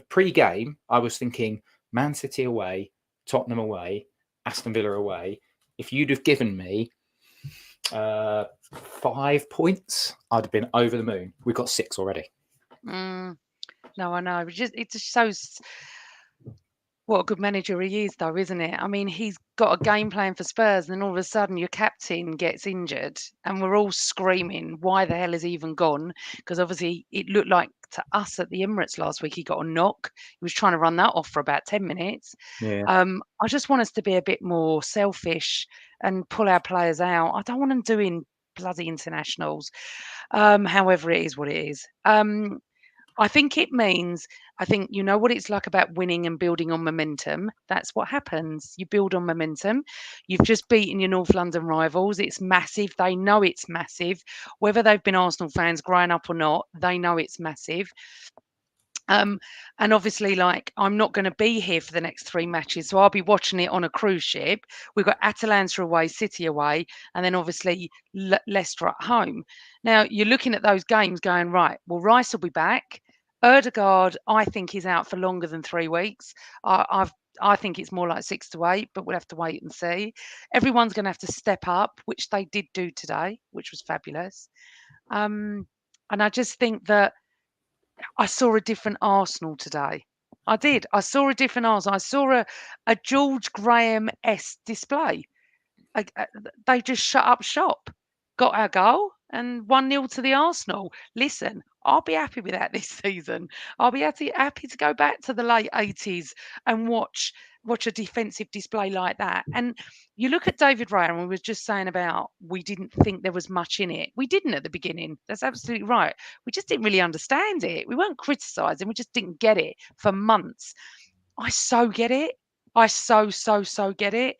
pre-game, I was thinking Man City away, Tottenham away, Aston Villa away. If you'd have given me 5 points, I'd have been over the moon. We've got 6 already. No, I know. It just shows what a good manager he is, though, isn't it? I mean, he's got a game plan for Spurs, and then all of a sudden your captain gets injured, and we're all screaming, why the hell has he even gone? Because obviously it looked like to us at the Emirates last week, he got a knock. He was trying to run that off for about 10 minutes. Yeah. I just want us to be a bit more selfish and pull our players out. I don't want them doing bloody internationals. However, it is what it is. I think you know what it's like about winning and building on momentum. That's what happens. You build on momentum. You've just beaten your North London rivals. It's massive. They know it's massive. Whether they've been Arsenal fans growing up or not, they know it's massive. And obviously, I'm not going to be here for the next 3 matches, so I'll be watching it on a cruise ship. We've got Atalanta away, City away, and then obviously Leicester at home. Now, you're looking at those games going, right, well, Rice will be back. Ødegaard, I think, is out for longer than 3 weeks. I think it's more like 6 to 8, but we'll have to wait and see. Everyone's going to have to step up, which they did do today, which was fabulous. And I just think that I saw a different Arsenal today. I did. I saw a different Arsenal. I saw a George Graham-esque display. They just shut up shop, got our goal, and 1-0 to the Arsenal. Listen, I'll be happy with that this season. I'll be happy to go back to the late 80s and watch a defensive display like that. And you look at David Raya, and we were just saying about we didn't think there was much in it. We didn't at the beginning. That's absolutely right. We just didn't really understand it. We weren't criticising. We just didn't get it for months. I so get it. I so get it.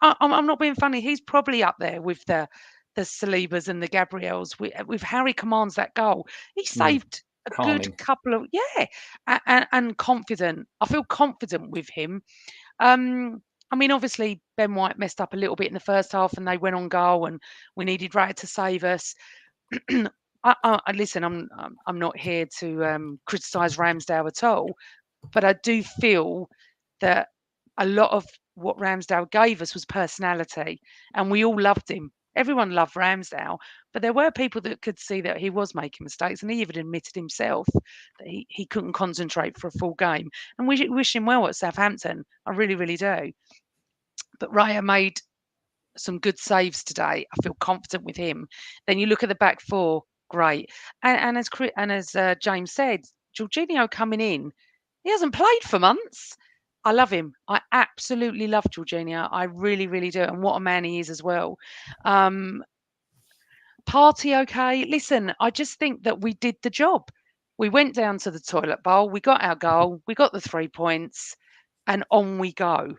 I'm not being funny. He's probably up there with the Salibas and the Gabriels. With Harry commands that goal. He saved a good couple of and confident. I feel confident with him. I mean, obviously Ben White messed up a little bit in the first half, and they went on goal, and we needed Raya to save us. Listen, I'm not here to criticise Ramsdale at all, but I do feel that a lot of what Ramsdale gave us was personality, and we all loved him. Everyone loved Ramsdale, but there were people that could see that he was making mistakes, and he even admitted himself that he couldn't concentrate for a full game. And we wish him well at Southampton. I really, really do. But Raya made some good saves today. I feel confident with him. Then you look at the back four, great. And as James said, Jorginho coming in, he hasn't played for months. I love him. I absolutely love Jorginho. I really, really do. And what a man he is as well. Party, okay. Listen, I just think that we did the job. We went down to the toilet bowl. We got our goal. We got the 3 points, and on we go.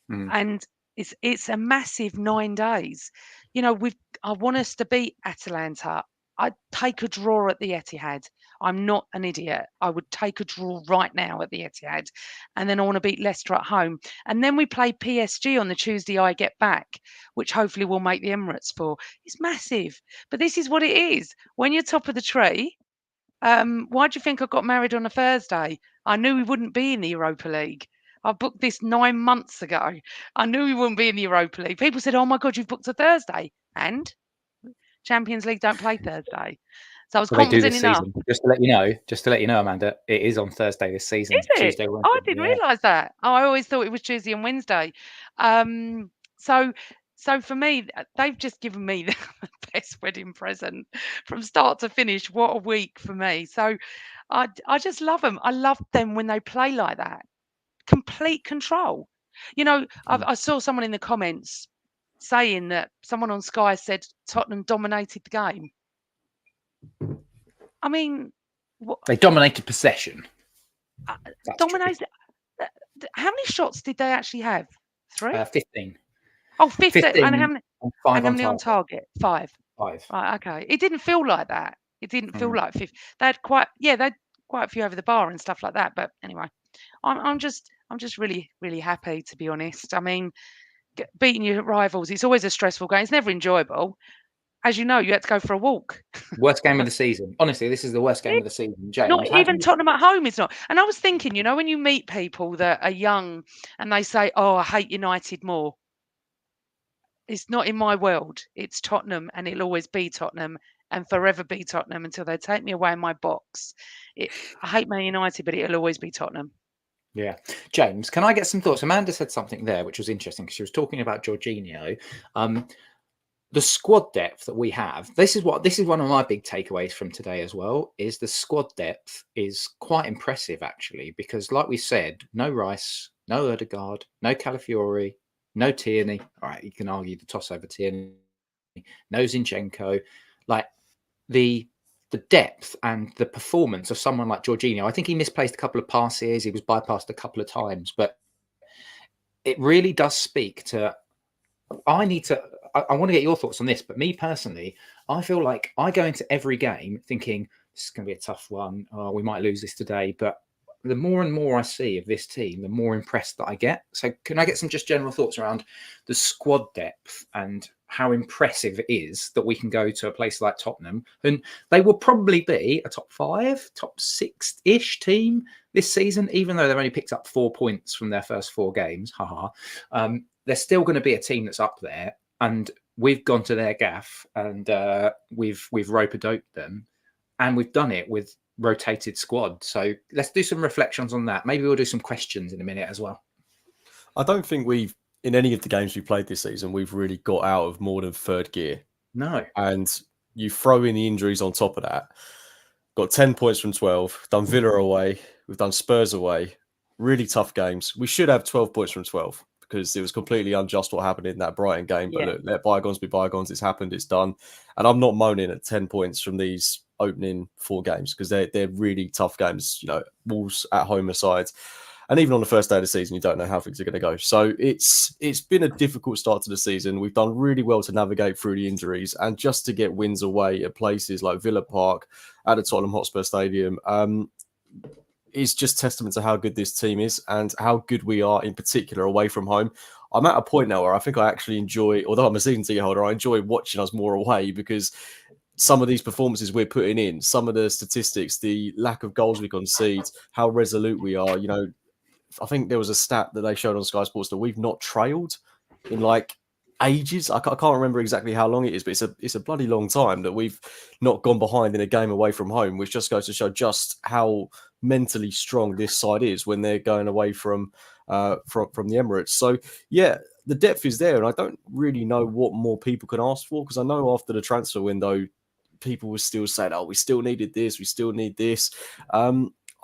And it's a massive 9 days. You know, I want us to beat Atalanta. I'd take a draw at the Etihad. I'm not an idiot. I would take a draw right now at the Etihad. And then I want to beat Leicester at home. And then we play PSG on the Tuesday I get back, which hopefully we'll make the Emirates for. It's massive. But this is what it is. When you're top of the tree, why do you think I got married on a Thursday? I knew we wouldn't be in the Europa League. I booked this 9 months ago. I knew we wouldn't be in the Europa League. People said, oh my God, you've booked a Thursday. And Champions League don't play Thursday. So I was confident enough. Season. Just to let you know, Amanda, it is on Thursday this season. Is it? Tuesday, Wednesday. I didn't realise that. Oh, I always thought it was Tuesday and Wednesday. So So for me, they've just given me the best wedding present from start to finish. What a week for me. So I just love them. I love them when they play like that. Complete control. You know, I saw someone in the comments saying that someone on Sky said Tottenham dominated the game. I mean, what, They dominated possession. dominated. How many shots did they actually have? 3? 15. Oh, 15. 15 And how many? and 5 And how on many on target. target? 5. 5. Right, okay. It didn't feel like that. It didn't feel like 50. They had quite a few over the bar and stuff like that. But anyway, I'm just really, really happy, to be honest. I mean, beating your rivals, it's always a stressful game. It's never enjoyable. As you know, you had to go for a walk. Worst game of the season. Honestly, this is the worst game of the season. James, Not even Tottenham at home is not. And I was thinking, you know, when you meet people that are young and they say, "Oh, I hate United more." It's not in my world. It's Tottenham, and it'll always be Tottenham, and forever be Tottenham until they take me away in my box. I hate Man United, but it'll always be Tottenham. Yeah. James, can I get some thoughts? Amanda said something there which was interesting because she was talking about Jorginho. The squad depth that we have. This is one of my big takeaways from today as well, is the squad depth is quite impressive actually, because like we said, no Rice, no Odegaard, no Calafiori, no Tierney. All right, you can argue the toss over Tierney, no Zinchenko. Like the depth and the performance of someone like Jorginho. I think he misplaced a couple of passes. He was bypassed a couple of times, but it really does speak to. I want to get your thoughts on this, but me personally, I feel like I go into every game thinking this is going to be a tough one. Oh, we might lose this today, but the more and more I see of this team, the more impressed that I get. So can I get some just general thoughts around the squad depth and how impressive it is that we can go to a place like Tottenham, and they will probably be a top 5, top 6-ish team this season, even though they've only picked up 4 points from their first 4 games. They're still going to be a team that's up there, and we've gone to their gaff and we've rope-a-doped them, and we've done it with rotated squad. So let's do some reflections on that. Maybe we'll do some questions in a minute as well. I don't think we've, in any of the games we played this season, we've really got out of more than third gear. No. And you throw in the injuries on top of that. Got 10 points from 12, done Villa away, we've done Spurs away. Really tough games. We should have 12 points from 12 because it was completely unjust what happened in that Brighton game. But look, let bygones be bygones. It's happened. It's done. And I'm not moaning at 10 points from these opening 4 games because they're really tough games. You know, Wolves at home aside. And even on the first day of the season, you don't know how things are going to go. So it's been a difficult start to the season. We've done really well to navigate through the injuries and just to get wins away at places like Villa Park, at the Tottenham Hotspur Stadium. Is just testament to how good this team is and how good we are in particular away from home. I'm at a point now where I think I actually enjoy, although I'm a season ticket holder, I enjoy watching us more away because some of these performances we're putting in, some of the statistics, the lack of goals we concede, how resolute we are. You know, I think there was a stat that they showed on Sky Sports that we've not trailed in like ages. I can't remember exactly how long it is, but it's a bloody long time that we've not gone behind in a game away from home, which just goes to show just how mentally strong this side is when they're going away from the Emirates. So yeah, the depth is there, and I don't really know what more people can ask for, because I know after the transfer window, people were still saying, "Oh, we still needed this, we still need this."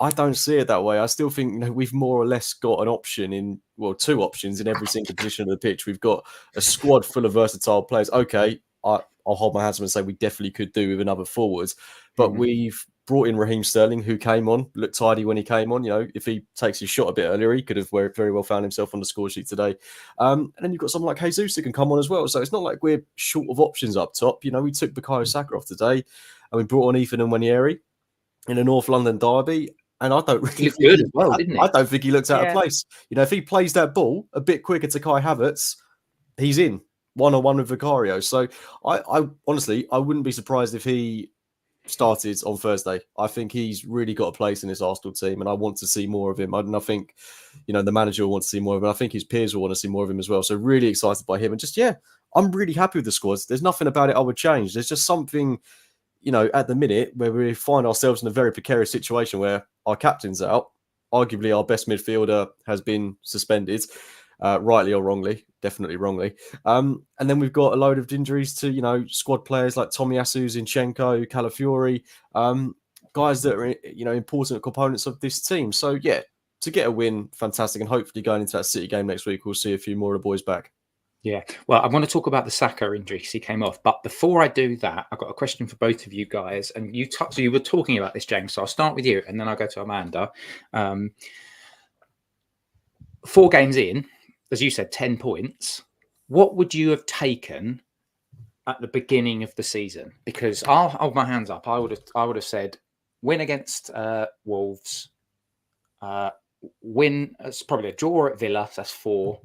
I don't see it that way. I still think we've more or less got an option 2 options in every single position of the pitch. We've got a squad full of versatile players. Okay, I'll hold my hands up and say we definitely could do with another forward, but we've brought in Raheem Sterling, who came on, looked tidy when he came on. You know, if he takes his shot a bit earlier, he could have very well found himself on the score sheet today. And then you've got someone like Jesus that can come on as well. So it's not like we're short of options up top. You know, we took Bukayo Saka off today, and we brought on Ethan and Wanieri in a North London derby. And I don't really think good as well, didn't he? I don't think he looks out of place. You know, if he plays that ball a bit quicker to Kai Havertz, he's in 1-on-1 with Vicario. So I honestly, I wouldn't be surprised if he started on Thursday. I think he's really got a place in this Arsenal team, and I want to see more of him. And I think, you know, the manager will want to see more of him. I think his peers will want to see more of him as well. So really excited by him. And just, I'm really happy with the squads. There's nothing about it I would change. There's just something, you know, at the minute where we find ourselves in a very precarious situation where our captain's out. Arguably, our best midfielder has been suspended. rightly or wrongly, definitely wrongly. And then we've got a load of injuries to, squad players like Tomiyasu, Zinchenko, Calafiori, guys that are, important components of this team. So, yeah, to get a win, fantastic. And hopefully going into that City game next week, we'll see a few more of the boys back. Yeah, well, I want to talk about the Saka injury because he came off. But before I do that, I've got a question for both of you guys. And so you were talking about this, James. So I'll start with you, and then I'll go to Amanda. 4 games in, as you said, 10 points. What would you have taken at the beginning of the season? Because I'll hold my hands up. I would have said win against Wolves, win. It's probably a draw at Villa. So that's 4.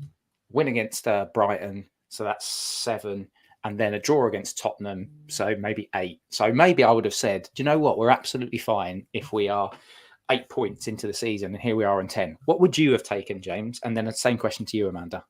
Win against Brighton, so that's 7, and then a draw against Tottenham, so maybe 8. So maybe I would have said, do you know what? We're absolutely fine if we are 8 points into the season, and here we are in 10. What would you have taken, James? And then the same question to you, Amanda.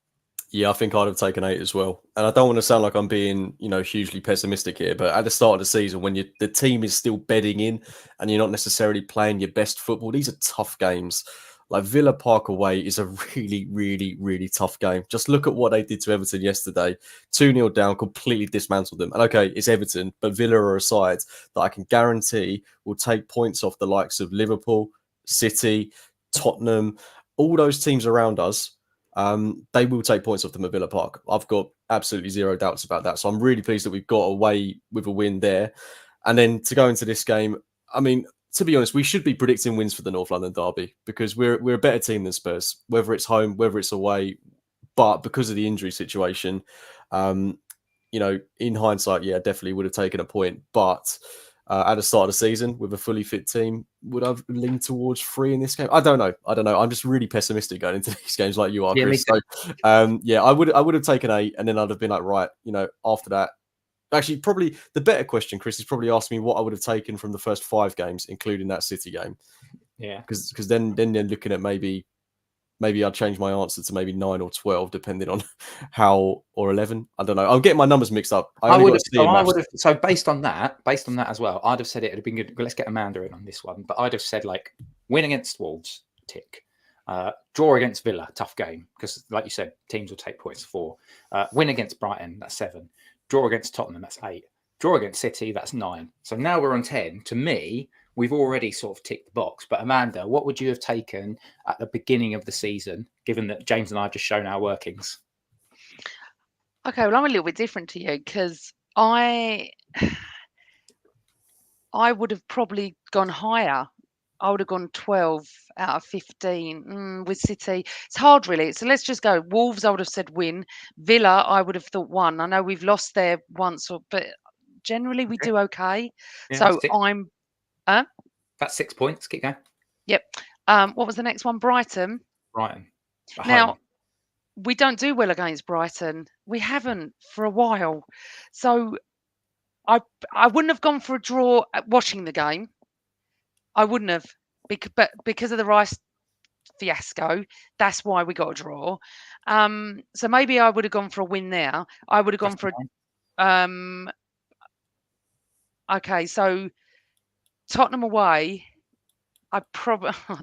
Yeah, I think I'd have taken 8 as well. And I don't want to sound like I'm being, hugely pessimistic here, but at the start of the season, when the team is still bedding in and you're not necessarily playing your best football, these are tough games. Like Villa Park away is a really, really, really tough game. Just look at what they did to Everton yesterday. 2-0 down, completely dismantled them. And okay, it's Everton, but Villa are a side that I can guarantee will take points off the likes of Liverpool, City, Tottenham, all those teams around us. They will take points off them at Villa Park. I've got absolutely zero doubts about that. So I'm really pleased that we've got away with a win there. And then to go into this game, I mean, to be honest, we should be predicting wins for the North London derby because we're a better team than Spurs, whether it's home, whether it's away. But because of the injury situation, in hindsight, yeah, definitely would have taken a point. But at the start of the season, with a fully fit team, would I've leaned towards 3 in this game? I don't know. I'm just really pessimistic going into these games, like you are, Chris. So, I would have taken 8, and then I'd have been like, right, after that. Actually, probably the better question, Chris, is probably asked me what I would have taken from the first 5 games, including that City game. Yeah, because then they're looking at maybe I'd change my answer to maybe 9 or 12, depending on how, or 11. I don't know. I'm getting my numbers mixed up. So based on that as well, I'd have said it'd have been good. Let's get Amanda in on this one, but I'd have said like win against Wolves, tick. Draw against Villa, tough game because, like you said, teams will take points 4. Win against Brighton, that's 7. Draw against Tottenham, that's 8. Draw against City, that's 9. So now we're on 10. To me, we've already sort of ticked the box. But Amanda, what would you have taken at the beginning of the season, given that James and I have just shown our workings? Okay, well, I'm a little bit different to you because I would have probably gone higher. I would have gone 12 out of 15 with City. It's hard, really. So let's just go. Wolves, I would have said win. Villa, I would have thought 1. I know we've lost there once, but generally we do okay. Yeah, so I'm... That's 6 points. Keep going. Yep. What was the next one? Brighton. Now, we don't do well against Brighton. We haven't for a while. So I wouldn't have gone for a draw watching the game. I wouldn't have, but because of the Rice fiasco, that's why we got a draw. So maybe I would have gone for a win there. I would have gone for okay, so Tottenham away. I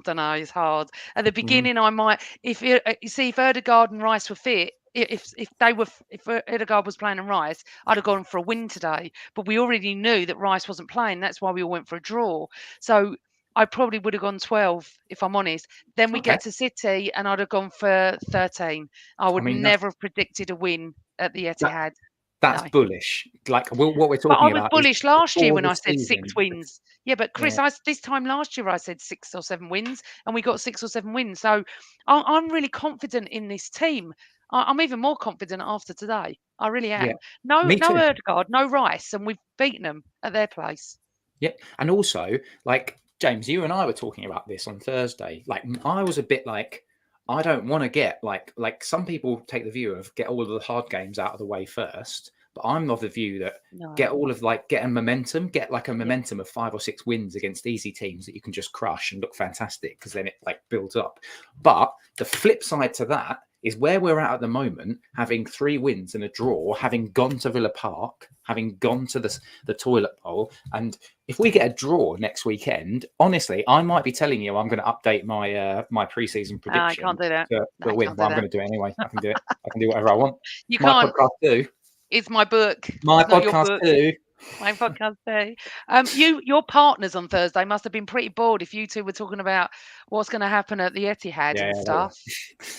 don't know. It's hard. At the beginning, I might. If Ødegaard and Rice were fit, if Ødegaard was playing and Rice, I'd have gone for a win today. But we already knew that Rice wasn't playing. That's why we all went for a draw. So I probably would have gone 12, if I'm honest. Then we get to City, and I'd have gone for 13. I would never have predicted a win at the Etihad. That's bullish. Like what we're talking about. But I was bullish last year when I said season. 6 wins. Yeah, but Chris, this time last year I said 6 or 7 wins, and we got 6 or 7 wins. So I'm really confident in this team. I'm even more confident after today. I really am. Yeah. No Ødegaard, no Rice, and we've beaten them at their place. Yep. And also, like James, you and I were talking about this on Thursday. Like I was a bit like, I don't want to get like some people take the view of get all of the hard games out of the way first, but I'm of the view that get a momentum, get like a momentum of 5 or 6 wins against easy teams that you can just crush and look fantastic because then it like builds up. But the flip side to that is where we're at the moment, having 3 wins and a draw, having gone to Villa Park, having gone to the toilet bowl. And if we get a draw next weekend, honestly, I might be telling you I'm going to update my my pre-season prediction. I can't do that. To win. Well, I'm going to do it anyway. I can do it. I can do whatever I want. You My can't. podcast too. It's my book. My It's not your podcast book. too. My podcast too. Your partners on Thursday must have been pretty bored if you two were talking about what's going to happen at the Etihad and stuff.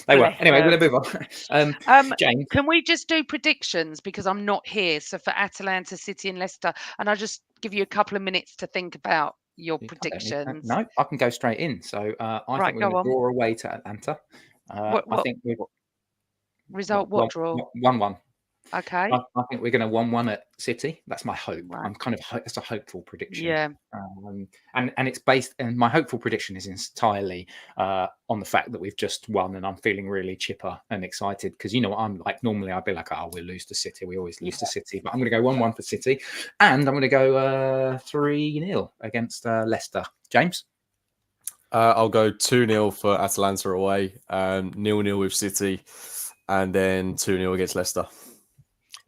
They were. Anyway, we're going to move on. James, can we just do predictions because I'm not here? So for Atalanta, City, and Leicester, and I'll just give you a couple of minutes to think about your predictions. No, I can go straight in. So I think we're going to draw away to Atlanta. I think we result. What draw? 1-1. Okay. I think we're going to 1-1 at City. That's my hope. Right. I'm kind of it's a hopeful prediction. Yeah. And it's based, and my hopeful prediction is entirely on the fact that we've just won, and I'm feeling really chipper and excited because you know what I'm like. Normally I'd be like, oh, we'll lose to City. We always lose to City, but I'm going to go 1-1 for City, and I'm going to go 3-0 against Leicester. James. I'll go 2-0 for Atalanta away, 0-0 with City, and then 2-0 against Leicester.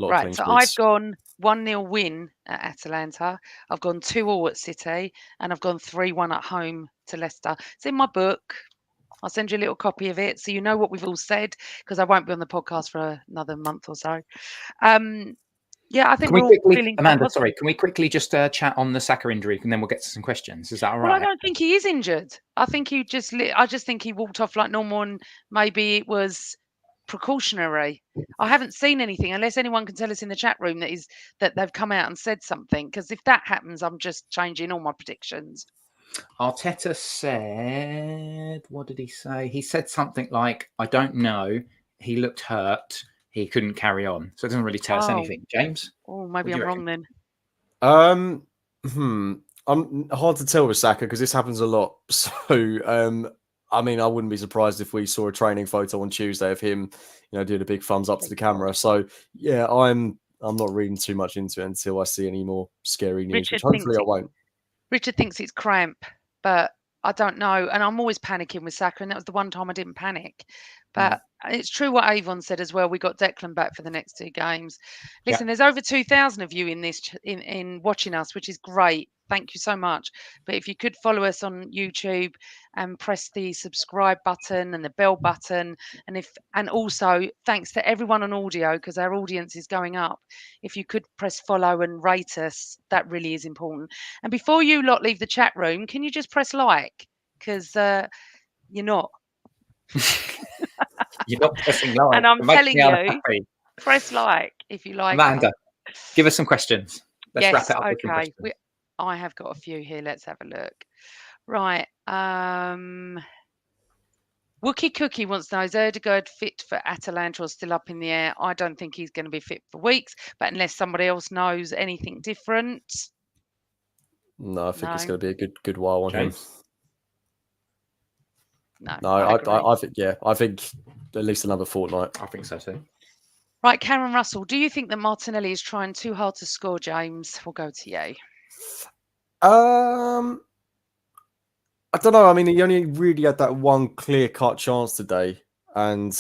Right, so I've gone 1-0 win at Atalanta. I've gone 2-2 at City, and I've gone 3-1 at home to Leicester. It's in my book. I'll send you a little copy of it so you know what we've all said because I won't be on the podcast for another month or so. Yeah, I think we're all feeling. Amanda, sorry, can we quickly just chat on the Saka injury and then we'll get to some questions? Is that all right? Well, I don't think he is injured. I think he just. I just think he walked off like normal, and maybe it was precautionary. I haven't seen anything unless anyone can tell us in the chat room that they've come out and said something, because if that happens I'm just changing all my predictions. Arteta said, what did he say? He said something like, I don't know, he looked hurt, he couldn't carry on. So it doesn't really tell us anything. James? Oh, maybe I'm wrong then. I'm hard to tell with Saka because this happens a lot. So I mean, I wouldn't be surprised if we saw a training photo on Tuesday of him, doing a big thumbs up to the camera. So yeah, I'm not reading too much into it until I see any more scary news, which hopefully I won't. Richard thinks it's cramp, but I don't know. And I'm always panicking with Saka, and that was the one time I didn't panic. But it's true what Avon said as well. We got Declan back for the next 2 games. Listen, there's over 2,000 of you in this in watching us, which is great. Thank you so much. But if you could follow us on YouTube and press the subscribe button and the bell button, and also thanks to everyone on audio because our audience is going up. If you could press follow and rate us, that really is important. And before you lot leave the chat room, can you just press like? Because you're not. You're not pressing like. And I'm telling you, press like if you like. Amanda, give us some questions. Let's wrap it up. Okay. I have got a few here. Let's have a look. Right. Wookie Cookie wants to know, is Ødegaard fit for Atalanta or still up in the air? I don't think he's going to be fit for weeks, but unless somebody else knows anything different. No, I think it's going to be a good while on him. No, I think I think at least another fortnight. I think so too. Right, Karen Russell, do you think that Martinelli is trying too hard to score, James? We'll go to you. I don't know. I mean, he only really had that one clear-cut chance today, and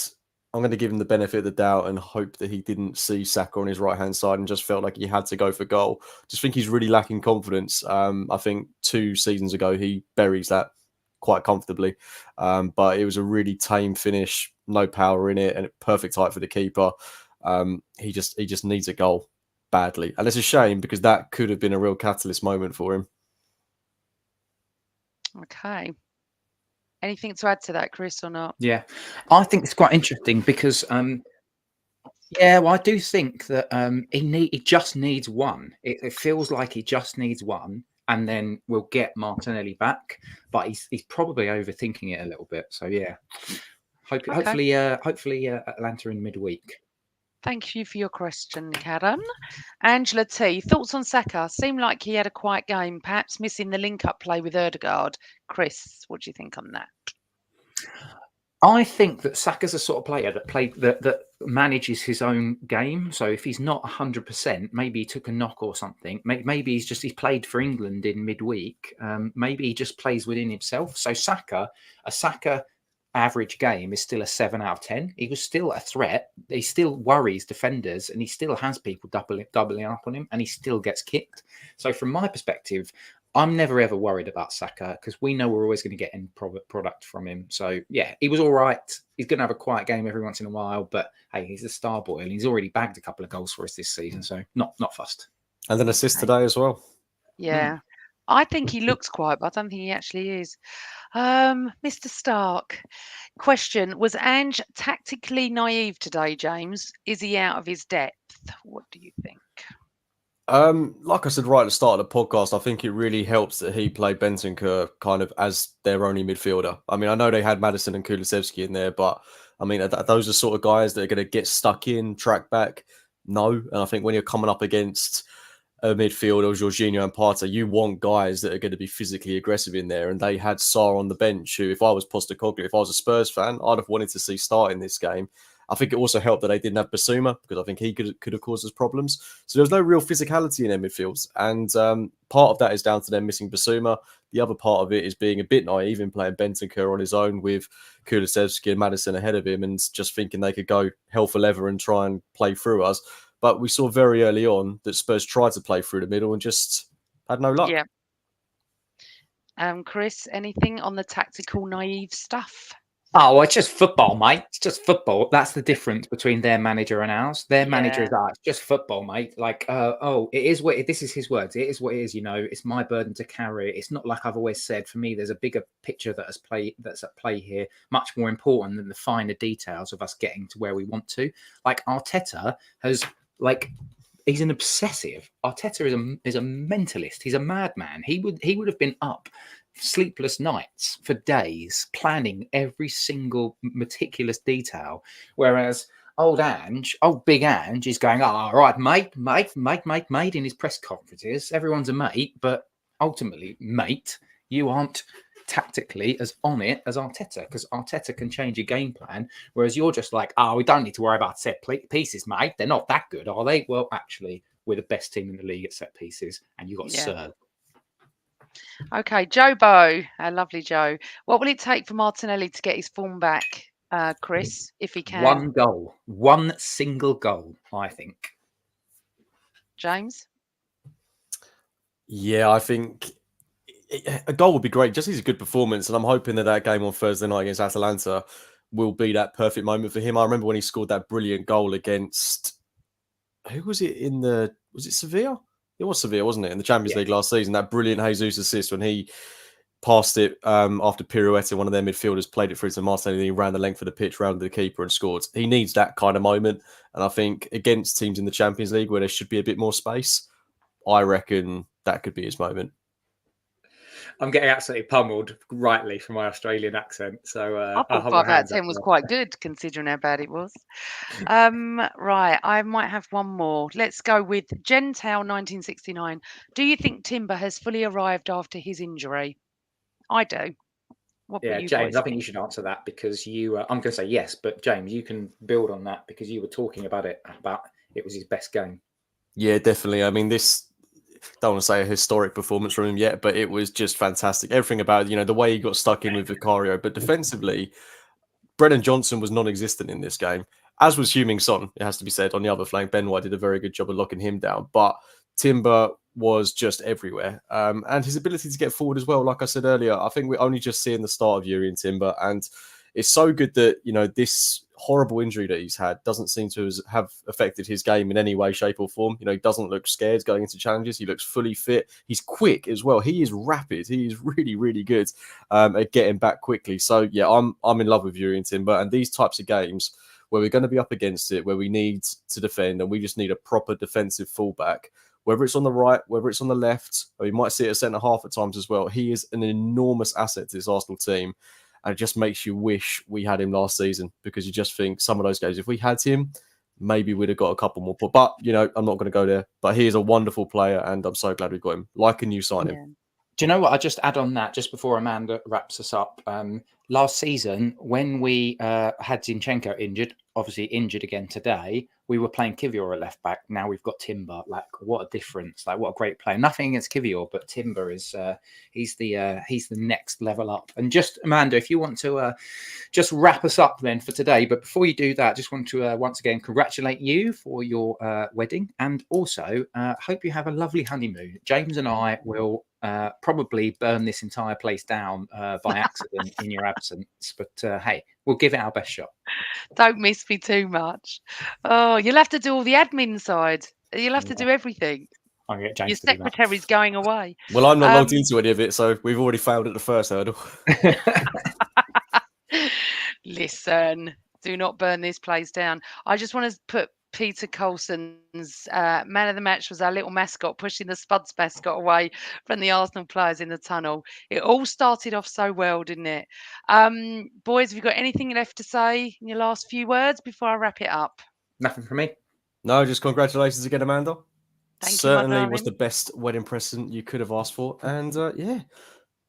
I'm going to give him the benefit of the doubt and hope that he didn't see Saka on his right-hand side and just felt like he had to go for goal. Just think he's really lacking confidence. I think 2 seasons ago he buries that quite comfortably, but it was a really tame finish, no power in it, and perfect height for the keeper. He just needs a goal badly, and it's a shame because that could have been a real catalyst moment for him. Okay. Anything to add to that, Chris, or not? Yeah, I think it's quite interesting because, I do think that he just needs one. It feels like he just needs one, and then we'll get Martinelli back. But he's probably overthinking it a little bit. So yeah, hopefully Atlanta in midweek. Thank you for your question, Karen. Angela T, thoughts on Saka? Seemed like he had a quiet game, perhaps missing the link-up play with Ødegaard. Chris, what do you think on that? I think that Saka's a sort of player that manages his own game. So if he's not 100%, maybe he took a knock or something. Maybe he's played for England in midweek. Maybe he just plays within himself. So Saka average game is still a 7 out of 10. He was still a threat. He still worries defenders, and he still has people doubling up on him, and he still gets kicked. So from my perspective, I'm never ever worried about Saka because we know we're always going to get end product from him. So yeah, he was all right. He's going to have a quiet game every once in a while, but hey, he's a star boy, and he's already bagged a couple of goals for us this season. So not fussed. And an assist today as well. Yeah. I think he looks quiet, but I don't think he actually is. Mr. Stark, question: was Ange tactically naive today, James? Is he out of his depth? What do you think? Like I said right at the start of the podcast, I think it really helps that he played Bentancur kind of as their only midfielder. I mean, I know they had Maddison and Kulusevski in there, but I mean, those are sort of guys that are going to get stuck in, track back. No, and I think when you're coming up against a midfielder, Jorginho and Partey, you want guys that are going to be physically aggressive in there. And they had Sarr on the bench, who, if I was Postecoglou, if I was a Spurs fan, I'd have wanted to see start in this game. I think it also helped that they didn't have Basuma because I think he could have caused us problems. So there was no real physicality in their midfields. And part of that is down to them missing Basuma. The other part of it is being a bit naive in playing Bentancur on his own with Kulusevski and Maddison ahead of him and just thinking they could go hell for leather and try and play through us. But we saw very early on that Spurs tried to play through the middle and just had no luck. Yeah. Chris, anything on the tactical naive stuff? Oh, well, it's just football, mate. It's just football. That's the difference between their manager and ours. Their manager is it's just football, mate. Like, it is what this is his words. It is what it is. You know, it's my burden to carry. It's not like I've always said. For me, there's a bigger picture that's at play here, much more important than the finer details of us getting to where we want to. Like Arteta has, he's an obsessive. Arteta is a mentalist. He's a madman. He would have been up sleepless nights for days planning every single meticulous detail, whereas old big Ange is going, all right, mate in his press conferences. Everyone's a mate, but ultimately, mate, you aren't tactically as on it as Arteta, because Arteta can change your game plan, whereas you're just like, we don't need to worry about set pieces, mate. They're not that good, are they? Well, actually, we're the best team in the league at set pieces, and you got served. Okay, Joe Bow, lovely Joe. What will it take for Martinelli to get his form back, Chris, if he can? One single goal, I think. James? Yeah, I think a goal would be great. Just he's a good performance, and I'm hoping that game on Thursday night against Atalanta will be that perfect moment for him. I remember when he scored that brilliant goal against, who was it was it Sevilla? It was Sevilla, wasn't it? In the Champions League last season, that brilliant Jesus assist when he passed it after pirouetting, one of their midfielders played it through to Martinelli, and he ran the length of the pitch, rounded the keeper and scored. He needs that kind of moment. And I think against teams in the Champions League where there should be a bit more space, I reckon that could be his moment. I'm getting absolutely pummeled, rightly, from my Australian accent. So I thought 5 out of 10 was quite good, considering how bad it was. Right, I might have one more. Let's go with Gentile 1969. Do you think Timber has fully arrived after his injury? I do. What yeah, James, I think you should answer that because I'm going to say yes, but James, you can build on that because you were talking about it was his best game. Yeah, definitely. I mean, don't want to say a historic performance from him yet, but it was just fantastic. Everything about, the way he got stuck in with Vicario, but defensively, Brennan Johnson was non-existent in this game, as was Heung-min Son, it has to be said. On the other flank, Ben White did a very good job of locking him down, but Timber was just everywhere. And his ability to get forward as well, like I said earlier, I think we're only just seeing the start of Yuri Timber, and it's so good that, this horrible injury that he's had doesn't seem to have affected his game in any way, shape or form. He doesn't look scared going into challenges. He looks fully fit. He's quick as well. He is rapid. He is really, really good at getting back quickly. So, yeah, I'm in love with Yuri Timber. And these types of games where we're going to be up against it, where we need to defend and we just need a proper defensive fullback, whether it's on the right, whether it's on the left, or you might see it at centre-half at times as well. He is an enormous asset to this Arsenal team. And it just makes you wish we had him last season, because you just think some of those games, if we had him, maybe we'd have got a couple more. But, I'm not going to go there. But he is a wonderful player, and I'm so glad we got him. Like a new signing. Do you know what? I just add on that just before Amanda wraps us up. Last season, when we had Zinchenko injured, obviously injured again today, we were playing Kivior at left back. Now we've got Timber. Like, what a difference! Like, what a great player. Nothing against Kivior, but Timber is he's the next level up. And just Amanda, if you want to just wrap us up then for today. But before you do that, just want to once again congratulate you for your wedding, and also hope you have a lovely honeymoon. James and I will probably burn this entire place down by accident in your absence, but hey, we'll give it our best shot. Don't miss me too much. Oh, you'll have to do all the admin side. You'll have to do everything. I'll get Your James to do secretary's going away. Well, I'm not logged into any of it, so we've already failed at the first hurdle. that. Listen, do not burn this place down. I just want to put Peter Coulson's man of the match was our little mascot pushing the Spuds mascot away from the Arsenal players in the tunnel. It all started off so well, didn't it? Boys, have you got anything left to say in your last few words before I wrap it up? Nothing from me. No, just congratulations again, Amanda. Thank you, my Certainly was darling. the best wedding present you could have asked for. And yeah,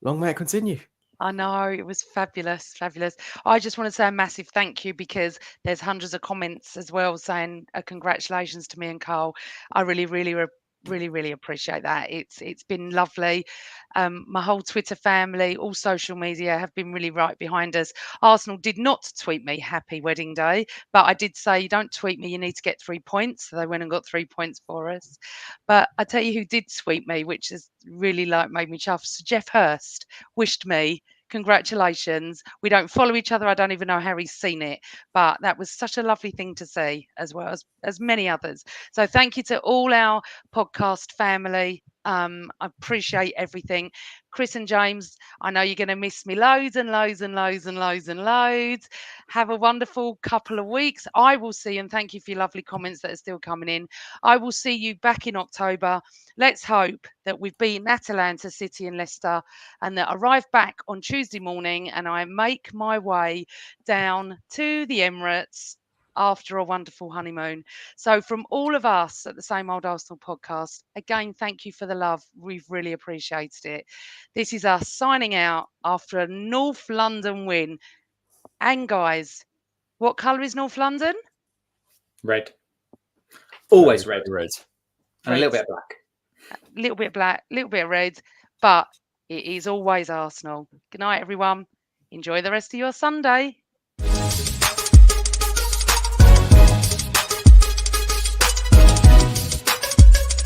long may it continue. I know, it was fabulous, fabulous. I just want to say a massive thank you because there's hundreds of comments as well saying congratulations to me and Carl. I really, really appreciate that. It's been lovely. My whole Twitter family, all social media have been really right behind us. Arsenal did not tweet me happy wedding day, but I did say, don't tweet me, you need to get 3 points. So they went and got 3 points for us. But I tell you who did tweet me, which has really made me chuffed. So Jeff Hurst wished me congratulations. We don't follow each other. I don't even know how he's seen it, but that was such a lovely thing to see, as well as many others. So thank you to all our podcast family. I appreciate everything. Chris and James, I know you're going to miss me loads and loads and loads and loads and loads. Have a wonderful couple of weeks. I will see, and thank you for your lovely comments that are still coming in. I will see you back in October. Let's hope that we've beaten Atalanta, City and Leicester, and that I arrive back on Tuesday morning and I make my way down to the Emirates after a wonderful honeymoon. So from all of us at the Same Old Arsenal podcast, again, thank you for the love. We've really appreciated it. This is us signing out after a North London win. And guys, what colour is North London? Red. Always Very, red. very red. And a little bit of black. A little bit of black, a little bit of red, but it is always Arsenal. Good night, everyone. Enjoy the rest of your Sunday.